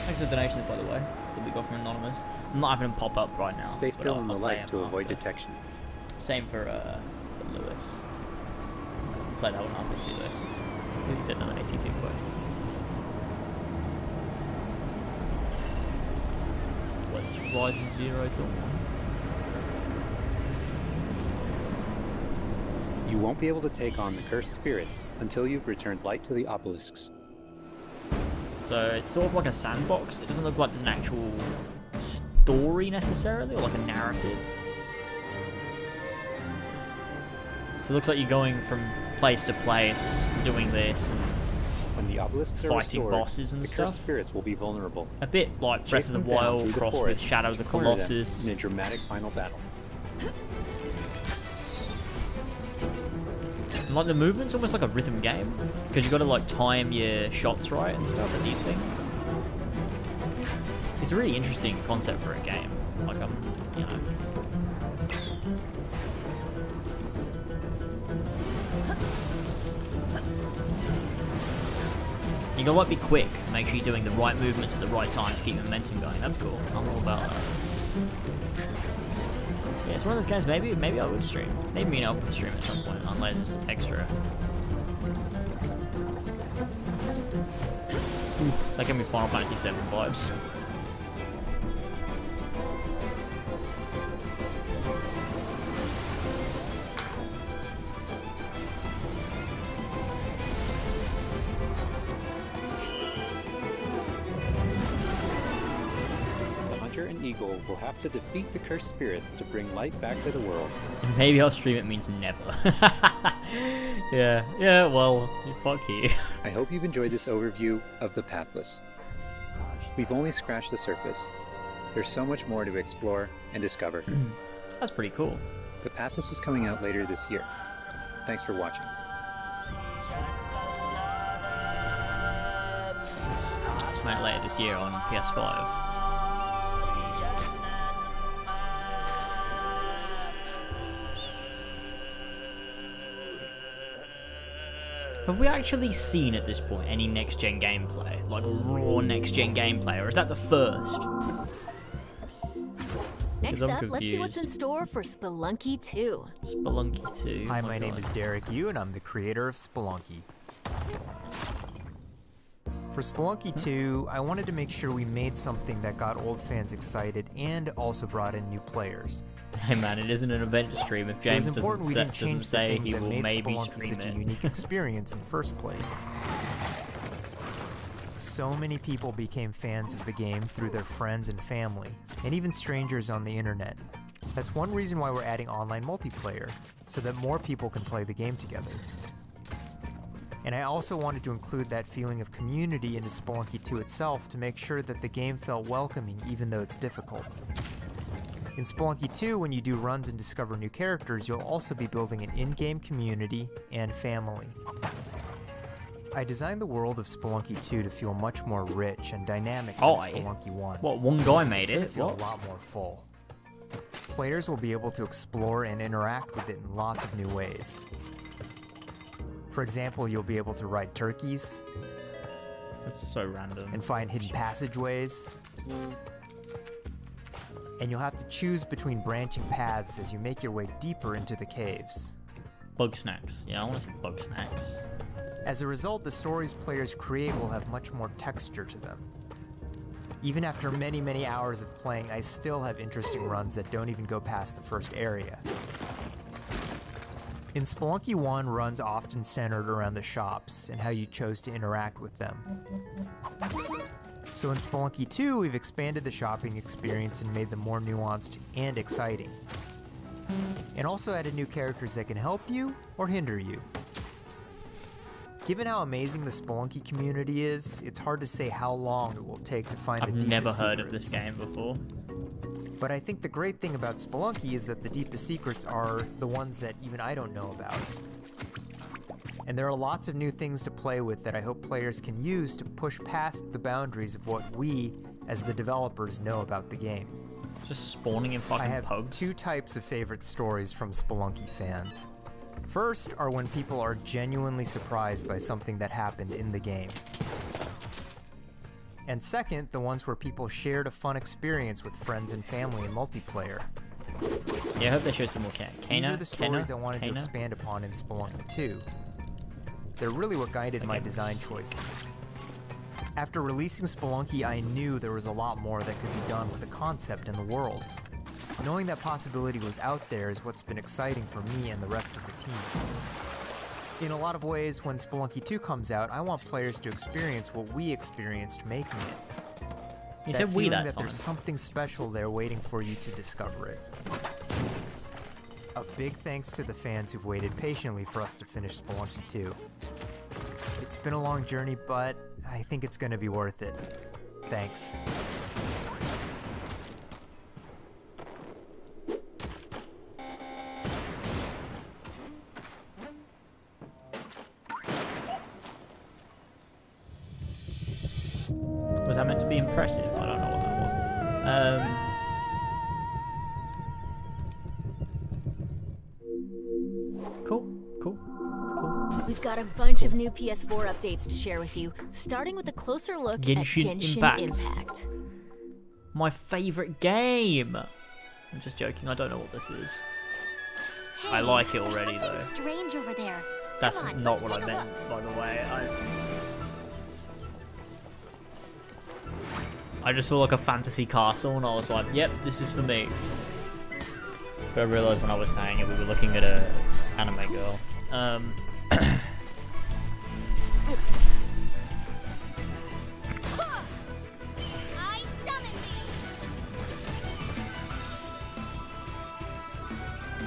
Thanks for the donations, by the way, that we got from Anonymous. I'm not having them pop up right now. Stay still in the light to avoid detection. Same for Lewis. Play that one after too, though. I think he said another AC2 quote. Horizon Zero Dawn. You won't be able to take on the cursed spirits until you've returned light to the obelisks. So it's sort of like a sandbox. It doesn't look like there's an actual story necessarily, or like a narrative. So it looks like you're going from place to place, doing this, and when the obelisks are fighting restored, bosses and the stuff. cursed spirits will be vulnerable. A bit like Breath of the Wild crossed with Shadow of the Colossus. In a dramatic final battle. And like the movement's almost like a rhythm game, because you got to like time your shots right and stuff at these things. It's a really interesting concept for a game. Like you know. You gotta like be quick and make sure you're doing the right movements at the right time to keep momentum going. That's cool. I'm all about that. Yeah, it's one of those games. Maybe I would stream. Maybe me and I'll stream at some point, unless it's extra. That gave me Final Fantasy VII vibes. And Eagle will have to defeat the cursed spirits to bring light back to the world. And maybe I'll stream it means never. Yeah, well, fuck you. I hope you've enjoyed this overview of the Pathless. We've only scratched the surface. There's so much more to explore and discover. That's pretty cool. The Pathless is coming out later this year. Thanks for watching. It's coming out later this year on PS5. Have we actually seen at this point any next-gen gameplay? Like raw next-gen gameplay, or is that the first? Next up, let's see what's in store for Spelunky 2. Spelunky 2. Hi, my name is Derek Yu, and I'm the creator of Spelunky. For Spelunky 2, I wanted to make sure we made something that got old fans excited and also brought in new players. Hey man, it isn't an event stream. If James doesn't say he will maybe Spelunky stream such it. a unique experience in the first place. So many people became fans of the game through their friends and family, and even strangers on the internet. That's one reason why we're adding online multiplayer, so that more people can play the game together. And I also wanted to include that feeling of community into Spelunky 2 itself to make sure that the game felt welcoming even though it's difficult. In Spelunky 2, when you do runs and discover new characters, you'll also be building an in-game community and family. I designed the world of Spelunky 2 to feel much more rich and dynamic than Spelunky 1. What, one guy made it? It's gonna feel a lot more full. Players will be able to explore and interact with it in lots of new ways. For example, you'll be able to ride turkeys. That's so random. And find hidden passageways. And you'll have to choose between branching paths as you make your way deeper into the caves. Bugsnax. Yeah, I want to see Bugsnax. As a result, the stories players create will have much more texture to them. Even after many, many hours of playing, I still have interesting runs that don't even go past the first area. In Spelunky 1, runs often centered around the shops and how you chose to interact with them. So in Spelunky 2, we've expanded the shopping experience and made them more nuanced and exciting. And also added new characters that can help you or hinder you. Given how amazing the Spelunky community is, it's hard to say how long it will take to find the deepest secrets. I've never heard of this game before. But I think the great thing about Spelunky is that the deepest secrets are the ones that even I don't know about. And there are lots of new things to play with that I hope players can use to push past the boundaries of what we, as the developers, know about the game. Just spawning in fucking I have pugs. two types of favorite stories from Spelunky fans. First are when people are genuinely surprised by something that happened in the game. And second, the ones where people shared a fun experience with friends and family in multiplayer. Yeah, I hope they show some more These are the stories I wanted to expand upon in Spelunky 2. They're really what guided my design choices. After releasing Spelunky, I knew there was a lot more that could be done with the concept and the world. Knowing that possibility was out there is what's been exciting for me and the rest of the team. In a lot of ways, when Spelunky 2 comes out, I want players to experience what we experienced making it. You that said we feeling that that there's time. something special there waiting for you to discover it. A big thanks to the fans who've waited patiently for us to finish Spelunky 2. It's been a long journey, but I think it's gonna be worth it. Thanks. Was that meant to be impressive? I don't know what that was. Cool. We've got a bunch of new PS4 updates to share with you, starting with a closer look Genshin at Genshin Impact. Impact. My favourite game. I'm just joking. I don't know what this is. I like it already though. Strange over there. That's Come on, not let's what I take a meant, by the way. I just saw like a fantasy castle and I was like, yep, this is for me. But I realised when I was saying it, we were looking at a anime girl.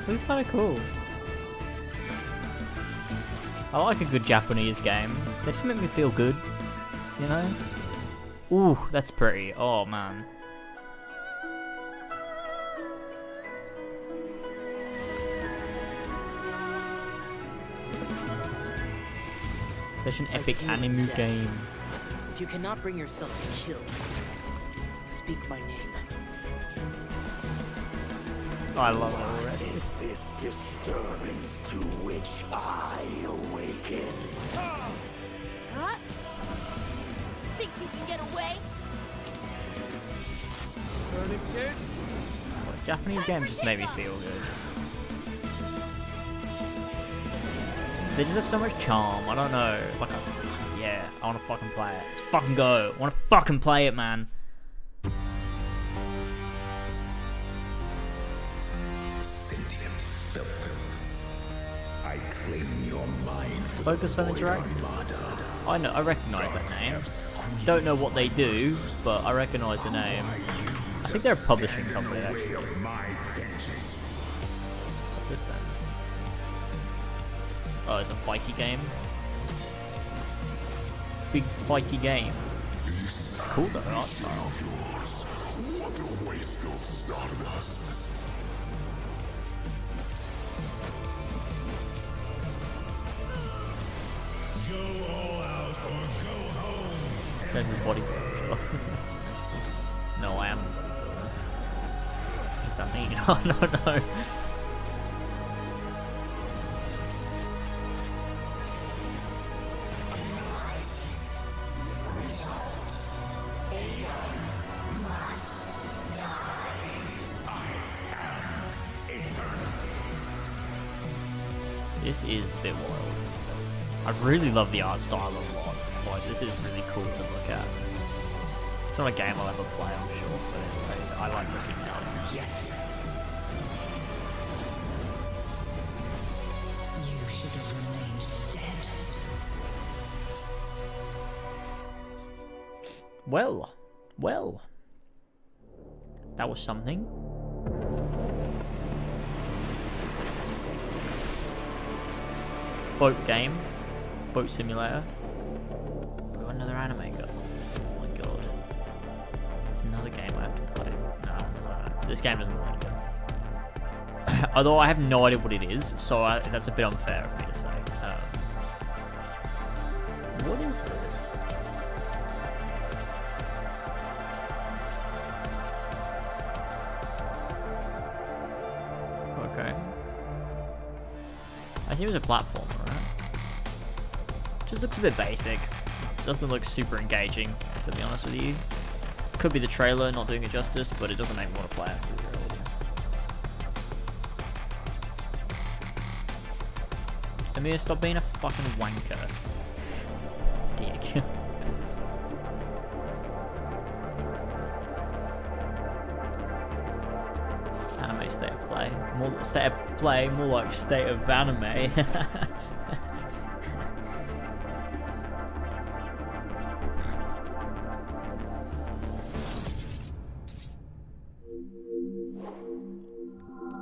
Looks kind of cool. I like a good Japanese game. They just make me feel good, you know? Ooh, that's pretty. Oh, man. Such an epic anime game. If you cannot bring yourself to kill, speak my name. I love it already. Is this disturbance to which I awaken? Huh? Think you can get away? Japanese games just make me feel good. They just have so much charm. I don't know. Like, yeah, I want to fucking play it. Let's fucking go. I want to fucking play it, man. Sentient filth. I claim your mind for Focus the on void interaction. armada. I know. I recognise that name. Don't know what they do, but I recognise the name. I think they're a publishing company, actually. What's this then? Oh, it's a fighty game. Big fighty game. Cool though, art style. What a waste of stardust. Go all out or go home. There's his body. No, I am the bodybuilder. Does that mean? Oh, no. This is a bit wild. I really love the art style a lot. Like, this is really cool to look at. It's not a game I'll ever play, I'm sure, but I like looking at it. You should have remained dead. Well. That was something. Boat game. Boat simulator. Oh, another anime girl. Oh my god. It's another game I have to play. No. This game doesn't look good. Although I have no idea what it is, so that's a bit unfair of me to say. What is this? Okay. I assume it's a platformer, right? Just looks a bit basic. Doesn't look super engaging, to be honest with you. Could be the trailer not doing it justice, but it doesn't make me want to play it. Amir, stop being a fucking wanker. Dick. play. More state of play, more like state of anime.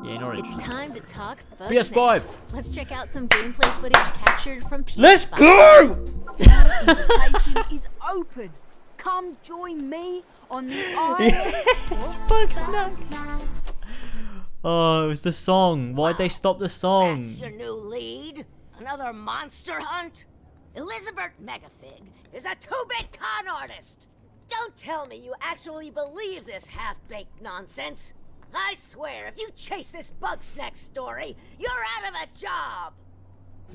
Yeah, not It's time to talk PS5. Bugsnax. Let's check out some gameplay footage captured from PS5. Let's go! Invitation is open. Come join me on the island. It's Bugsnax. Oh, it was the song. Why'd they stop the song? That's your new lead? Another monster hunt? Elizabeth Megafig is a two-bit con artist. Don't tell me you actually believe this half-baked nonsense. I swear, if you chase this Bugsnax story, you're out of a job.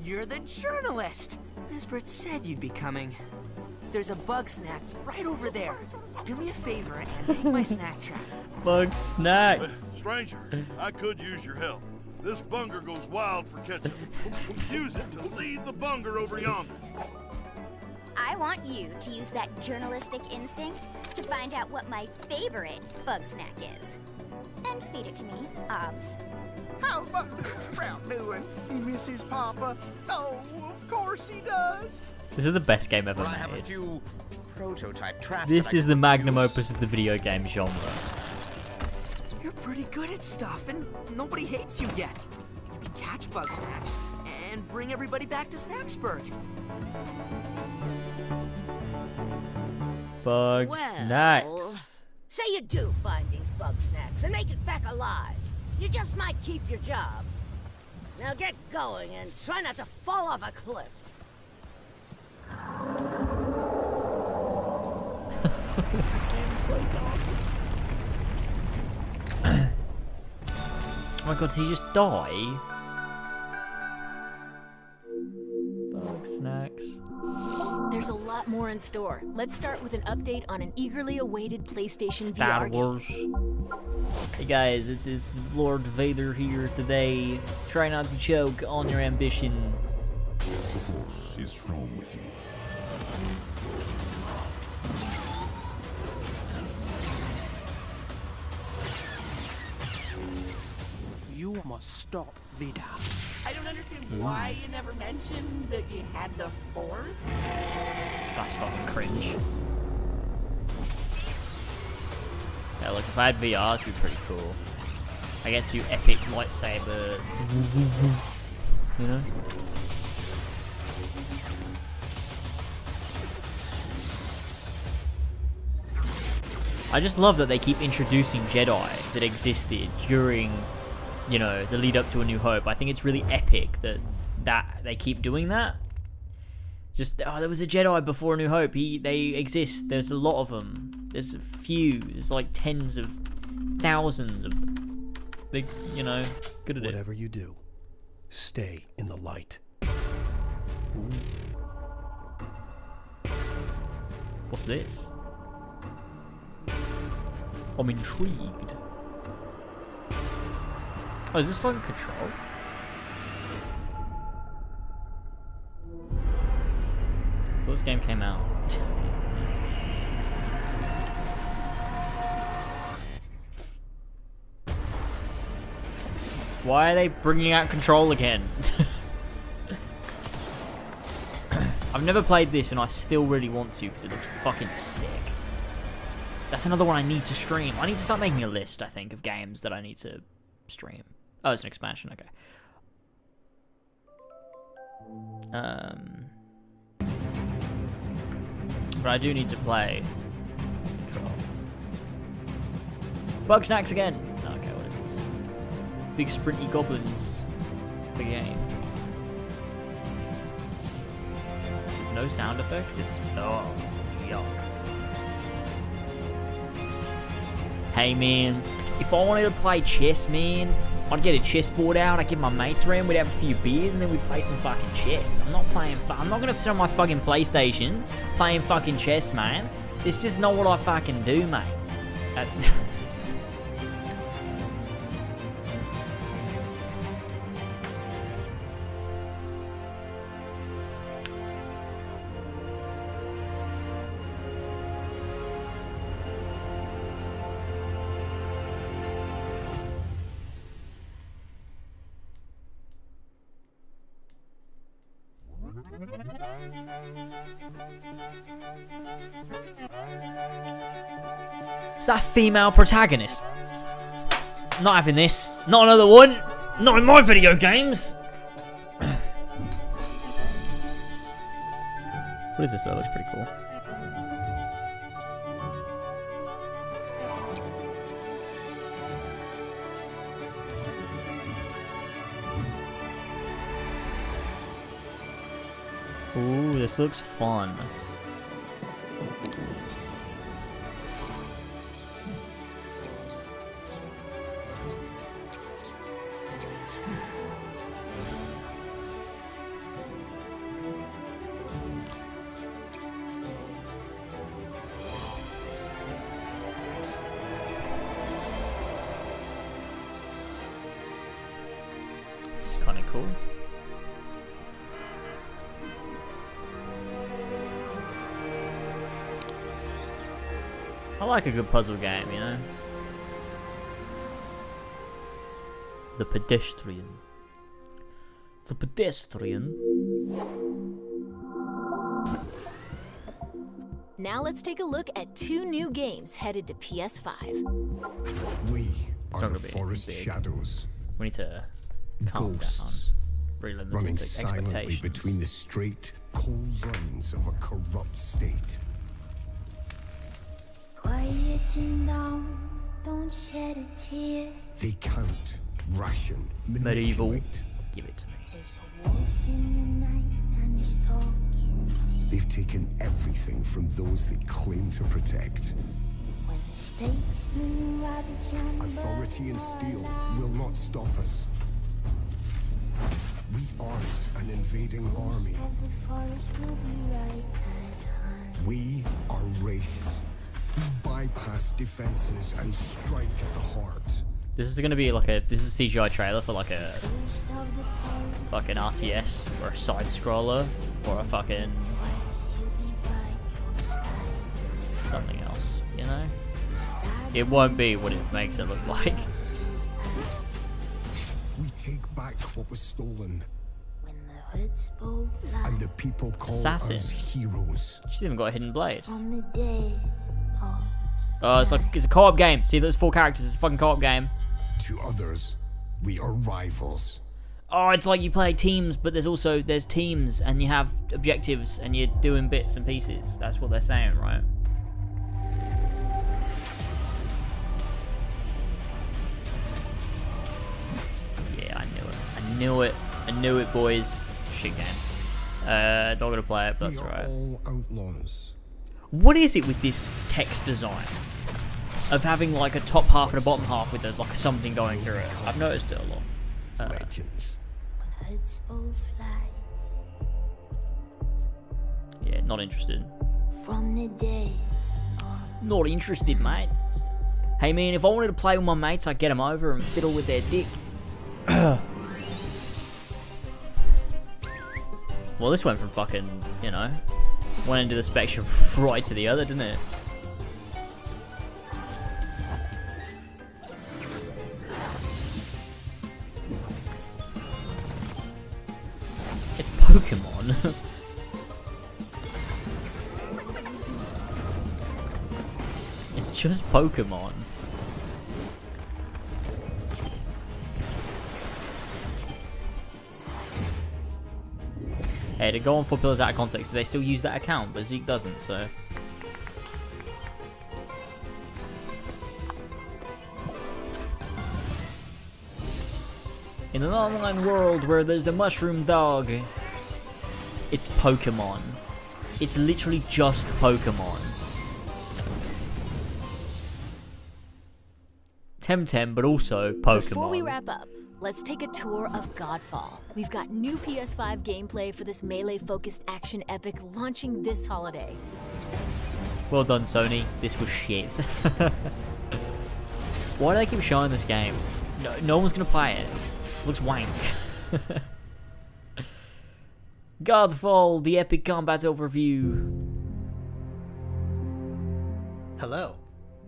You're the journalist. Lisbeth said you'd be coming. There's a Bugsnax right over there. Do me a favor and take my snack trap. Bugsnax. Stranger, I could use your help. This bunger goes wild for ketchup. Use it to lead the bunger over yonder. I want you to use that journalistic instinct to find out what my favorite Bugsnax is. And feed it to me, Obs. How's my little sprout doing? He misses Papa? Oh, of course he does. This is the best game ever I have a made. few prototype traps. This is the magnum opus of the video game genre. You're pretty good at stuff, and nobody hates you yet. You can catch Bugsnax and bring everybody back to Snacksburg. Bugsnax. Well, say you do find these Bugsnax and make it back alive. You just might keep your job. Now get going and try not to fall off a cliff. This game is so dumb. Oh my god, did he just die? Bugsnax. There's a lot more in store. Let's start with an update on an eagerly awaited PlayStation Star VR Wars. game. Hey guys, it is Lord Vader here today. Try not to choke on your ambition. The Force is strong with you. You must stop Vida. I don't understand why you never mentioned that you had the Force. That's fucking cringe. Yeah, look, if I had VR, it'd be pretty cool. I get to epic lightsaber. You know? I just love that they keep introducing Jedi that existed during, you know, the lead up to A New Hope. I think it's really epic that they keep doing that. Just, oh, there was a Jedi before A New Hope. They exist. There's a lot of them. There's a few. There's like tens of thousands of. They, you know, good at it. Whatever you do, stay in the light. What's this? I'm intrigued. Oh, is this fucking Control? I thought this game came out. Why are they bringing out Control again? I've never played this and I still really want to because it looks fucking sick. That's another one I need to stream. I need to start making a list, I think, of games that I need to stream. Oh, it's an expansion, okay. But I do need to play Control. Bugsnax again! Okay, what is this? Big sprinty goblins. Big game. There's no sound effect? It's... oh, yuck. Hey man, if I wanted to play chess, man, I'd get a chessboard out, I'd get my mates around, we'd have a few beers, and then we'd play some fucking chess. I'm not playing I'm not gonna sit on my fucking PlayStation playing fucking chess, man. It's just not what I fucking do, mate. Is that a female protagonist? Not having this. Not another one. Not in my video games. What is this? That looks pretty cool. Ooh, this looks fun. It's kind of cool. I like a good puzzle game, you know? The pedestrian. The pedestrian. Now let's take a look at 2 new games headed to PS5. We It's are not the gonna be forest big. shadows. We need to calm Ghosts down. Really limit running the silently expectations. between the straight, cold lines of a corrupt state. Quieting down, don't shed a tear. They count, ration, Medieval. manipulate. Give it to me. There's a wolf in the night and he's talking to me. They've taken everything from those they claim to protect. When the stakes loom ravage and Authority and steel will not stop us. We aren't an invading army. of the forest will be right at hand. We are wraiths. We bypass defenses and strike at the heart. This is gonna be like a. This is a CGI trailer for like a Ghost of the forest, fucking RTS or a side scroller or a fucking twice he'll be by your side. something else. You know, it won't be what it makes it look like. We take back what was stolen, When the hoods both lie and the people call Assassin. us heroes. Oh. She's even got a hidden blade. on the day of Oh, it's a co-op game. See, there's 4 characters. It's a fucking co-op game. To others, we are rivals. Oh, it's like you play teams, but there's teams and you have objectives and you're doing bits and pieces. That's what they're saying, right? Yeah, I knew it. I knew it. I knew it, boys. Shit game. Not gonna play it, but that's We are alright. all outlaws. What is it with this text design of having like a top half and a bottom half with like something going through it? I've noticed it a lot. Legends. hoods both lie Yeah, not interested. from the day Not interested, mate. Hey, man, if I wanted to play with my mates, I'd get them over and fiddle with their dick. Well, this went from fucking, you know, one end of the spectrum right to the other, didn't it? It's Pokemon. It's just Pokemon. Hey, to go on 4 pillars out of context, do they still use that account? But Zeke doesn't, so. In an online world where there's a mushroom dog, it's Pokemon. It's literally just Pokemon. Temtem, but also Pokemon. Before we wrap up, let's take a tour of Godfall. We've got new PS5 gameplay for this melee-focused action epic launching this holiday. Well done, Sony. This was shit. Why do they keep showing this game? No one's gonna play it. It looks wank. Godfall, the epic combat overview. Hello,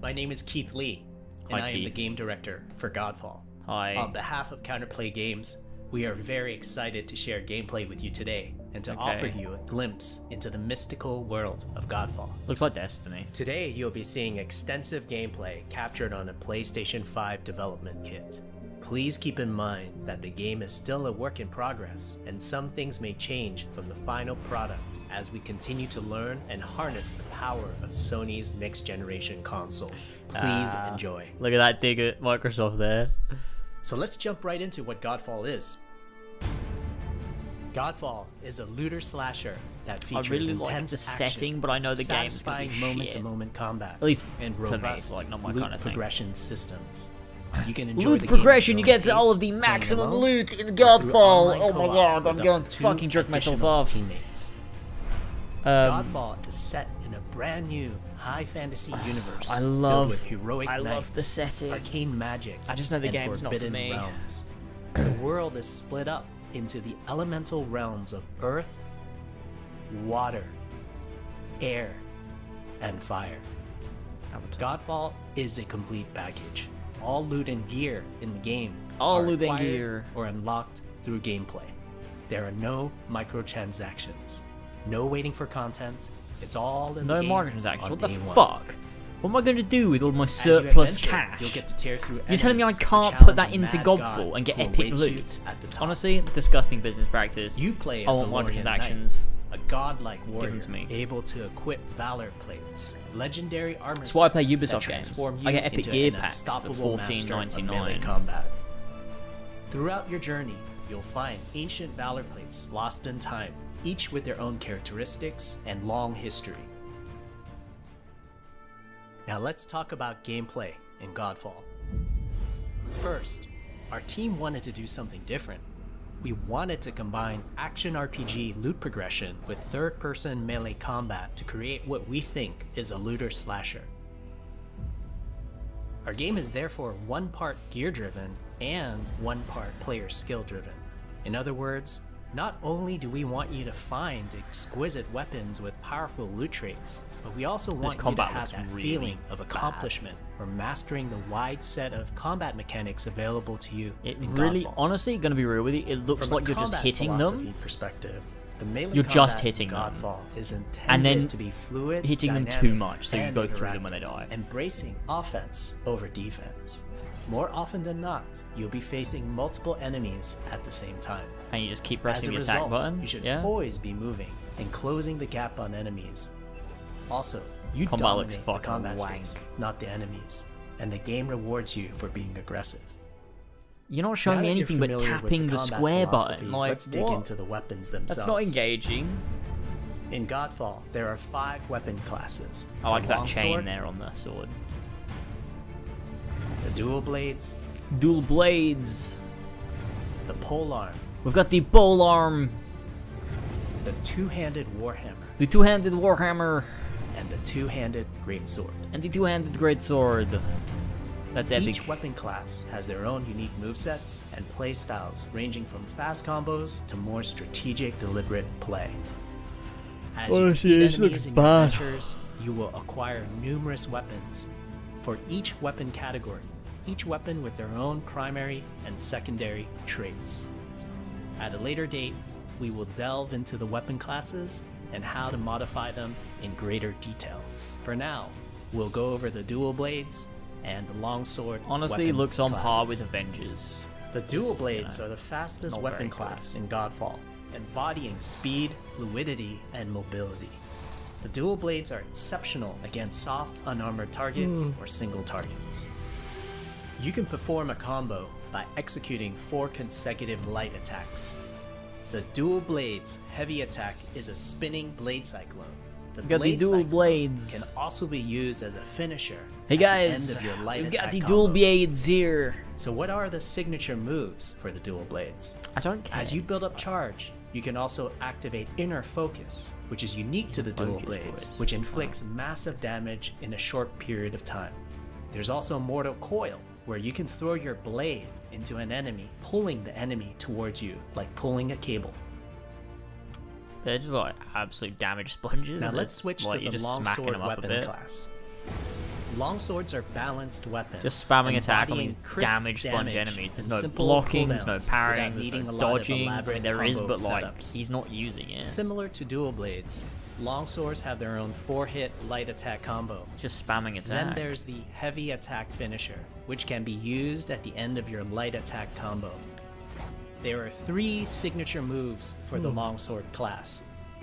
my name is Keith Lee, and Hi, I am the Keith. game director for Godfall. Hi. On behalf of Counterplay Games, We are very excited to share gameplay with you today and to offer you a glimpse into the mystical world of Godfall. Looks like Destiny. Today, you'll be seeing extensive gameplay captured on a PlayStation 5 development kit. Please keep in mind that the game is still a work in progress, and some things may change from the final product as we continue to learn and harness the power of Sony's next-generation console. Please enjoy. Look at that dig at Microsoft there. So let's jump right into what Godfall is. Godfall is a looter slasher that features I really intense like the action, setting, but I know the game's gonna be satisfying moment-to-moment combat, At least and for me, robust it's like not my loot kind of thing. progression systems. You can enjoy Loot the progression, game you at get your own all pace, of the playing maximum alone, loot in or through Godfall. online Oh my co-op god, I'm with going up to to fucking jerk myself additional off. Teammates. Godfall is set in a brand new high fantasy universe filled with heroic knights, the setting. arcane magic, I just know the and game's not for forbidden me. realms. The world is split up into the elemental realms of earth, water, air, and fire. Godfall is a complete package. All loot and gear in the game All are loot and acquired gear. or unlocked through gameplay. There are no microtransactions, no waiting for content. It's all in the No game microtransactions. on What the day one. fuck? What am I going to do with all my As you surplus adventure, cash? You'll get to tear through You're telling me I enemies and can't put challenge that a into mad Godfall god and get who epic awaits you loot? at the top. Honestly, disgusting business practice. You play I a want Valorian knight, microtransactions. a godlike warrior Given to me. able to equip valor plates, legendary armor. That's why I play sets that Ubisoft games. transform I you get epic into gear an packs for unstoppable master of $14.99. melee combat. Throughout your journey, you'll find ancient valor plates lost in time, each with their own characteristics and long history. Now let's talk about gameplay in Godfall. First, our team wanted to do something different. We wanted to combine action RPG loot progression with third-person melee combat to create what we think is a looter slasher. Our game is therefore one part gear-driven and one part player skill-driven. In other words, not only do we want you to find exquisite weapons with powerful loot traits, but we also want you to combat have looks that really feeling of accomplishment or mastering the wide set of combat mechanics available to you. It in really, Godfall. honestly, gonna be real with you, it looks From a like you're just combat hitting philosophy them. perspective, the melee You're just combat hitting in them. Godfall is intended And then to be fluid, hitting them dynamic, too much, so you and go through them interactive, when they die. embracing offense over defense. More often than not, you'll be facing multiple enemies at the same time. And you just keep As pressing a the attack result, button. you should Yeah. always be moving and closing the gap on enemies. Also, you Combat looks dominate the fucking combat wank. space, not the enemies, and the game rewards you for being aggressive. You're not showing Now me that you're anything but familiar with tapping the combat square philosophy, button. Like, let's dig what? into the weapons themselves. That's not engaging. In Godfall, there are 5 weapon classes. I like The that chain longsword, there on the sword. the dual blades, Dual blades. the polearm, We've got the pole arm, the two-handed warhammer, the two-handed warhammer, and the two-handed greatsword. and the two-handed greatsword. That's epic. Each weapon class has their own unique movesets and playstyles, ranging from fast combos to more strategic, deliberate play. As you Honestly, defeat this enemies looks in your bad. adventures, you will acquire numerous weapons for each weapon category, each weapon with their own primary and secondary traits. At a later date, we will delve into the weapon classes and how to modify them in greater detail. For now, we'll go over the dual blades and the longsword. Honestly, weapon looks on par classes. with Avengers. The dual blades are the fastest not weapon very class in Godfall, embodying speed, fluidity, and mobility. The dual blades are exceptional against soft, unarmored targets or single targets. You can perform a combo by executing 4 consecutive light attacks. The dual blades heavy attack is a spinning blade cyclone. The We got the blade dual cyclone blades. can also be used as a finisher. Hey at the guys, end of your light we've got attack the combos. dual blades here. So what are the signature moves for the dual blades? I don't care. As you build up charge, you can also activate Inner Focus, which is unique to the dual Focus blades, blades. which inflicts massive damage in a short period of time. There's also Mortal Coil, where you can throw your blade into an enemy, pulling the enemy towards you, like pulling a cable. They're just like absolute damage sponges. Now and let's it's switch like to you're the just smacking longsword them up a weapon bit. class. Longswords are balanced weapons. Just spamming attack on embodying these crisp damage sponge enemies. There's and no simple blocking, there's no cooldowns parrying, without there's needing no a lot of dodging. I elaborate mean, there is, combo but like, setups. he's not using it. Similar to dual blades, longswords have their own 4-hit light attack combo. Just spamming attack. Then there's the heavy attack finisher, which can be used at the end of your light attack combo. There are 3 signature moves for the longsword class.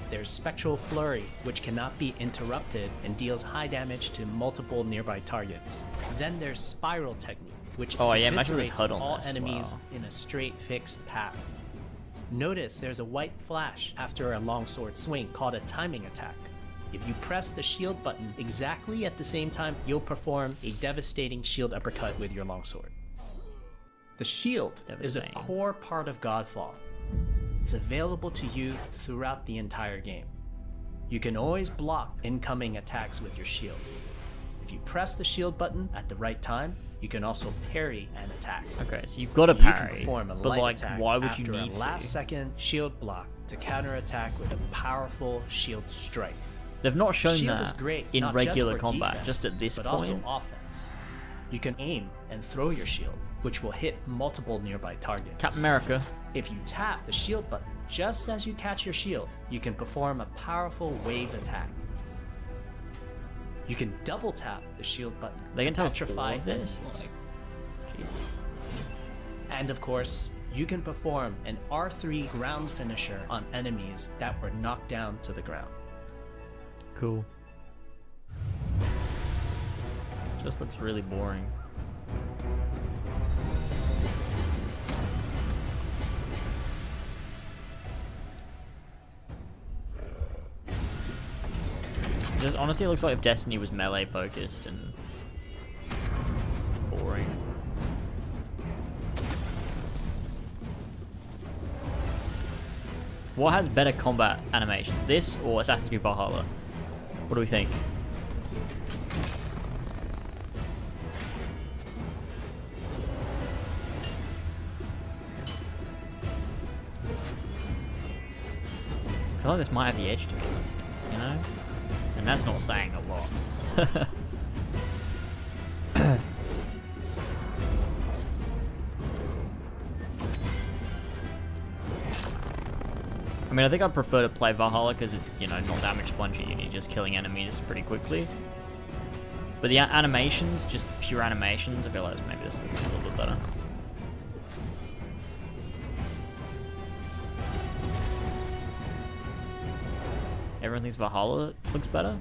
There's Spectral Flurry, which cannot be interrupted and deals high damage to multiple nearby targets. Then there's Spiral Technique, which imagine there's eviscerates HUD on all this, enemies wow. in a straight fixed path. Notice there's a white flash after a longsword swing called a timing attack. If you press the shield button exactly at the same time, you'll perform a devastating shield uppercut with your longsword. The shield is a core part of Godfall. It's available to you throughout the entire game. You can always block incoming attacks with your shield. If you press the shield button at the right time, you can also parry an attack. Okay, so you've got to You can parry, perform a but light like, attack why would after you need a to? last-second shield block to counterattack with a powerful shield strike. They've not shown Shield that is great, in not regular just for combat, defense, just at this but point. also offense. You can aim and throw your shield, which will hit multiple nearby targets. Captain America. If you tap the shield button just as you catch your shield, you can perform a powerful wave attack. You can double tap the shield button They can to tell us petrify all of this? enemies. Like, And of course, you can perform an R3 ground finisher on enemies that were knocked down to the ground. Cool. Just looks really boring. Just honestly, it looks like if Destiny was melee focused and boring. What has better combat animation, this or Assassin's Creed Valhalla? What do we think? I feel like this might have the edge to it, you know? And that's not saying a lot. I mean, I think I'd prefer to play Valhalla because it's, you know, not damage spongy and you're just killing enemies pretty quickly. But the animations, just pure animations, I feel like maybe this looks a little bit better. Everyone thinks Valhalla looks better?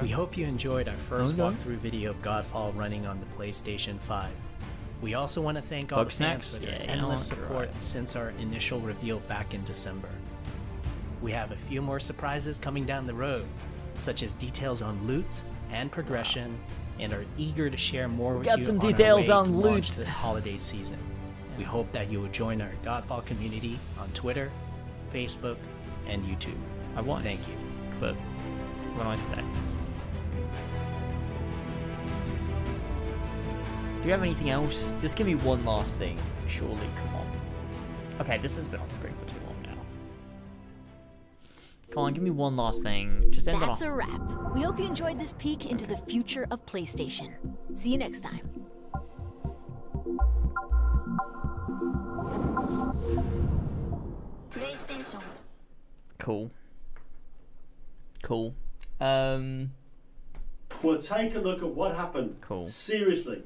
We hope you enjoyed our first no. walkthrough video of Godfall running on the PlayStation 5. We also want to thank all the fans Bugsnax? for their Yeah, you know endless what, you're support right. since our initial reveal back in December. We have a few more surprises coming down the road, such as details on loot and progression, and are eager to share more with got you some on our details way on to launch loot. this holiday season. We hope that you will join our Godfall community on Twitter, Facebook, and YouTube. I won't. Thank you. But have a nice day. Do you have anything else? Just give me one last thing. Surely, come on. Okay, this has been on screen for too long now. Come on, give me one last thing. Just end it That's off. a wrap. We hope you enjoyed this peek into the future of PlayStation. See you next time. Cool. Cool. Well, take a look at what happened. Cool. Seriously.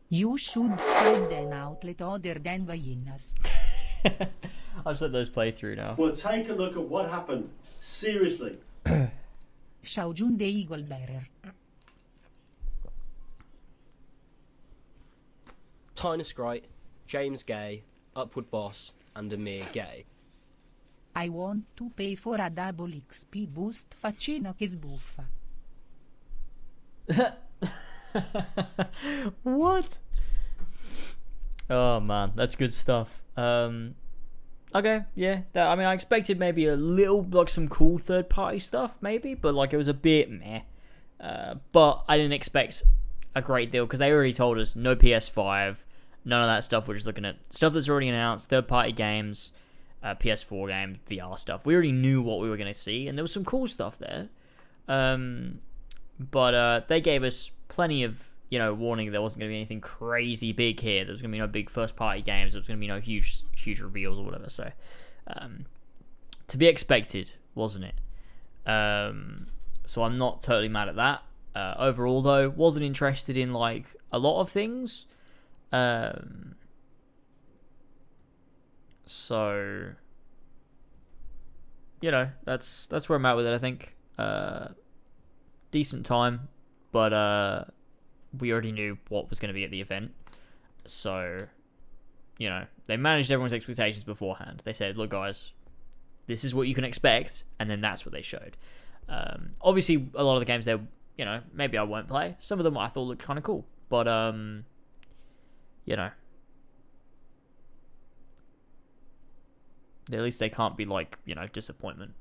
You should find an outlet other than Vienna's. I'll just let those play through now. Well, take a look at what happened. Seriously. Shaojun de Eagle Bearer. Tinus Great, James Gay, Upward Boss, and Amir Gay. I want to pay for a double XP boost faccino che sbuffa. What? Oh man, that's good stuff. Okay, yeah. I mean, I expected maybe a little, like some cool third-party stuff, maybe, but like it was a bit meh. But I didn't expect a great deal because they already told us no PS5, none of that stuff. We're just looking at stuff that's already announced, third-party games, PS4 games, VR stuff. We already knew what we were going to see, and there was some cool stuff there. But they gave us plenty of, you know, warning there wasn't going to be anything crazy big here. There was going to be no big first-party games. There was going to be no huge reveals or whatever. So, to be expected, wasn't it? So I'm not totally mad at that. Overall, though, wasn't interested in, like, a lot of things. So, you know, that's where I'm at with it, I think. Decent time, but we already knew what was going to be at the event. So, you know, they managed everyone's expectations beforehand. They said, look, guys, this is what you can expect, and then that's what they showed. Obviously, a lot of the games there, you know, maybe I won't play. Some of them I thought looked kind of cool, but, you know, at least they can't be like, you know, disappointment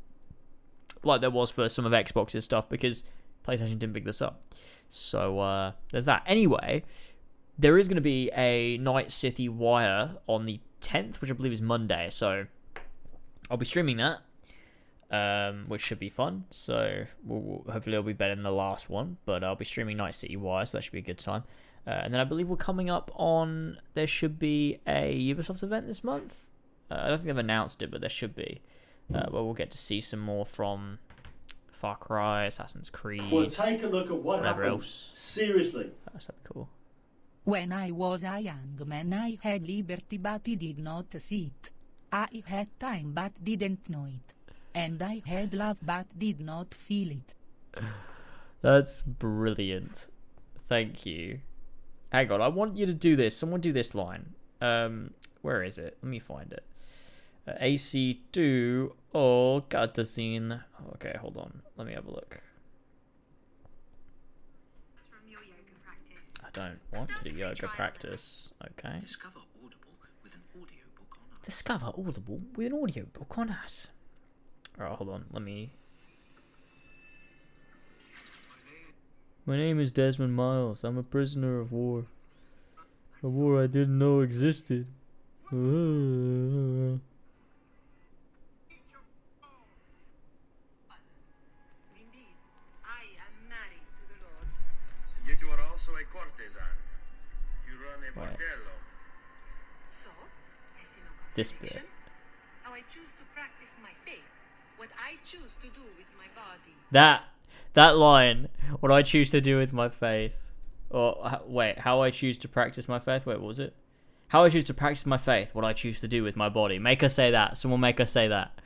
like there was for some of Xbox's stuff, because PlayStation didn't pick this up. So there's that. Anyway, there is going to be a Night City Wire on the 10th, which I believe is Monday. So I'll be streaming that, which should be fun. So hopefully it'll be better than the last one. But I'll be streaming Night City Wire, so that should be a good time. And then I believe we're coming up on... There should be a Ubisoft event this month. I don't think they've announced it, but there should be. Where we'll get to see some more from Far Cry, Assassin's Creed, Well, take a look at what whatever happened. else. Seriously. That's cool. When I was a young man, I had liberty but I did not see it. I had time but didn't know it. And I had love but did not feel it. That's brilliant. Thank you. Hang on, I want you to do this. Someone do this line. Where is it? Let me find it. AC2 or cutscene. Okay, hold on. Let me have a look. I don't want to do yoga practice. Okay. Discover Audible with an audiobook on us. Alright, hold on. Let me... My name is Desmond Miles. I'm a prisoner of war. A war I didn't know existed. Yet you are also a courtesan. You run a Right. bordello. So, as in a This bit. contradiction, how I choose to practice my faith, what I choose to do with my body. That line, what I choose to do with my faith. Or, wait, how I choose to practice my faith? Wait, what was it? How I choose to practice my faith, what I choose to do with my body. Make us say that. Someone make us say that.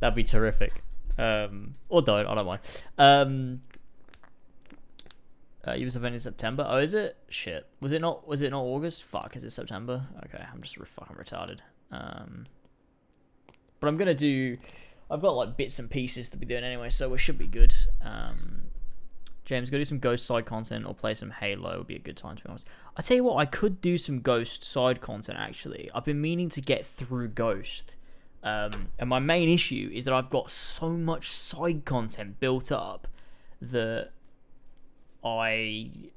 That'd be terrific. Or don't, I don't mind. Ubisoft event in September. Oh, is it? Shit. Was it not August? Fuck, is it September? Okay, I'm just fucking retarded. But I'm gonna do... I've got like bits and pieces to be doing anyway, so it should be good. James, go do some Ghost side content or play some Halo. Would be a good time, to be honest. I tell you what, I could do some Ghost side content, actually. I've been meaning to get through Ghost. And my main issue is that I've got so much side content built up that I'm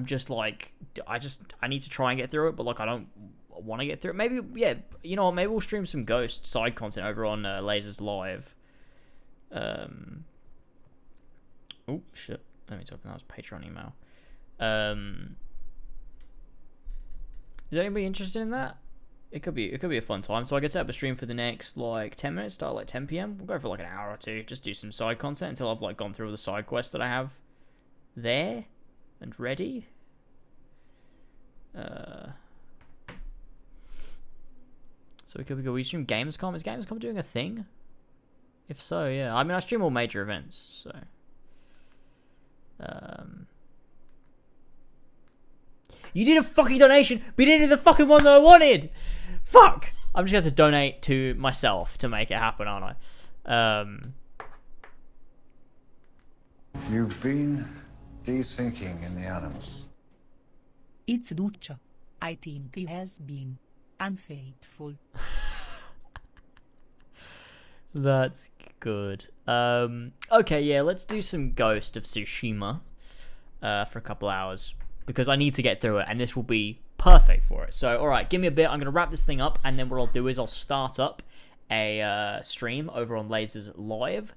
just like... I need to try and get through it, but like I don't want to get through it. Maybe, yeah, you know what, maybe we'll stream some Ghost side content over on Lasers Live. Oh shit! Let me open that was Patreon email. Is anybody interested in that? It could be a fun time. So I could set up a stream for the next like 10 minutes, start like 10 PM. We'll go for like an hour or two, just do some side content until I've like gone through all the side quests that I have there and ready. So we could go. We stream Gamescom. Is Gamescom doing a thing? If so, yeah. I mean, I stream all major events, so. You did a fucking donation, but you didn't do the fucking one that I wanted. Fuck. I'm just going to donate to myself to make it happen, aren't I? You've been dethinking in the animals. It's Duccio. I think he has been unfaithful. That's good. Okay, yeah, let's do some Ghost of Tsushima for a couple hours, because I need to get through it, and this will be perfect for it. So, alright, give me a bit. I'm going to wrap this thing up, and then what I'll do is I'll start up a stream over on Lasers Live.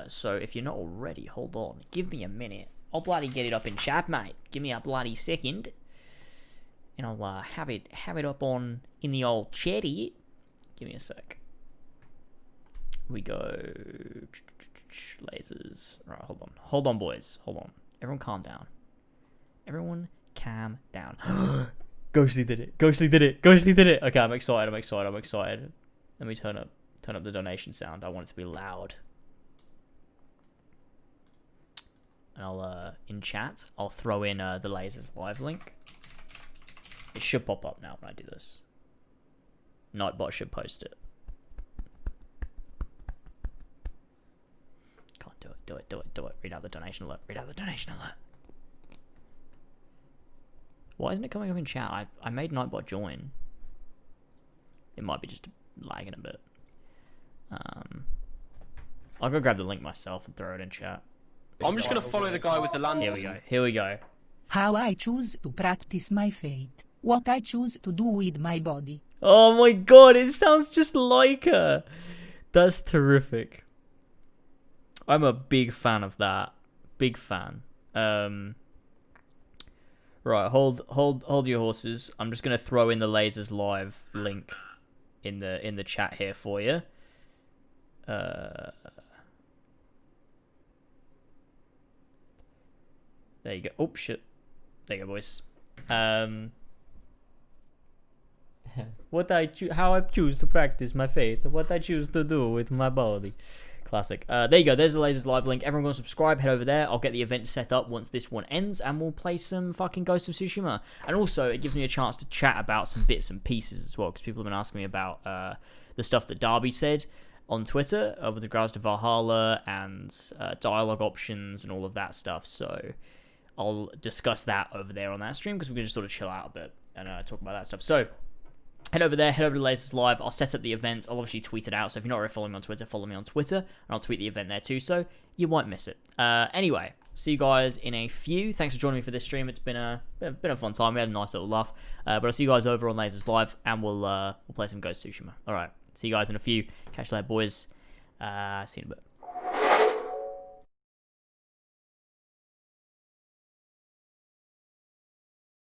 So if you're not already, hold on. Give me a minute. I'll bloody get it up in chat, mate. Give me a bloody second. And I'll have it up in the old chatty. Give me a sec. We go lasers. Right, hold on. Hold on, boys. Hold on. Everyone calm down. Everyone calm down. Ghostly did it. Ghostly did it. Ghostly did it. Okay, I'm excited. I'm excited. I'm excited. Let me turn up the donation sound. I want it to be loud. And I'll in chat, I'll throw in the lasers live link. It should pop up now when I do this. Nightbot should post it. Come on, do it, do it, do it, do it. Read out the donation alert. Read out the donation alert. Why isn't it coming up in chat? I made Nightbot join. It might be just lagging a bit. I'll go grab the link myself and throw it in chat. I'm just going to follow the guy with the lantern. Here we go. Here we go. How I choose to practice my faith. What I choose to do with my body. Oh my god, it sounds just like her. That's terrific. I'm a big fan of that. Big fan. Right, hold your horses. I'm just gonna throw in the lasers live link in the chat here for you. There you go. Oh shit. There you go, boys. How I choose to practice my faith. What I choose to do with my body. Classic. There you go. There's the lasers live link. Everyone go subscribe. Head over there. I'll get the event set up once this one ends, and we'll play some fucking Ghost of Tsushima. And also, it gives me a chance to chat about some bits and pieces as well, because people have been asking me about the stuff that Darby said on Twitter with regards to Valhalla and dialogue options and all of that stuff. So I'll discuss that over there on that stream, because we can just sort of chill out a bit and talk about that stuff. So head over there, head over to Lasers Live. I'll set up the event. I'll obviously tweet it out. So if you're not already following me on Twitter, follow me on Twitter, and I'll tweet the event there too, so you won't miss it. Anyway, see you guys in a few. Thanks for joining me for this stream. It's been a fun time. We had a nice little laugh. But I'll see you guys over on Lasers Live, and we'll play some Ghost of Tsushima. All right, see you guys in a few. Catch you later, boys. See you in a bit.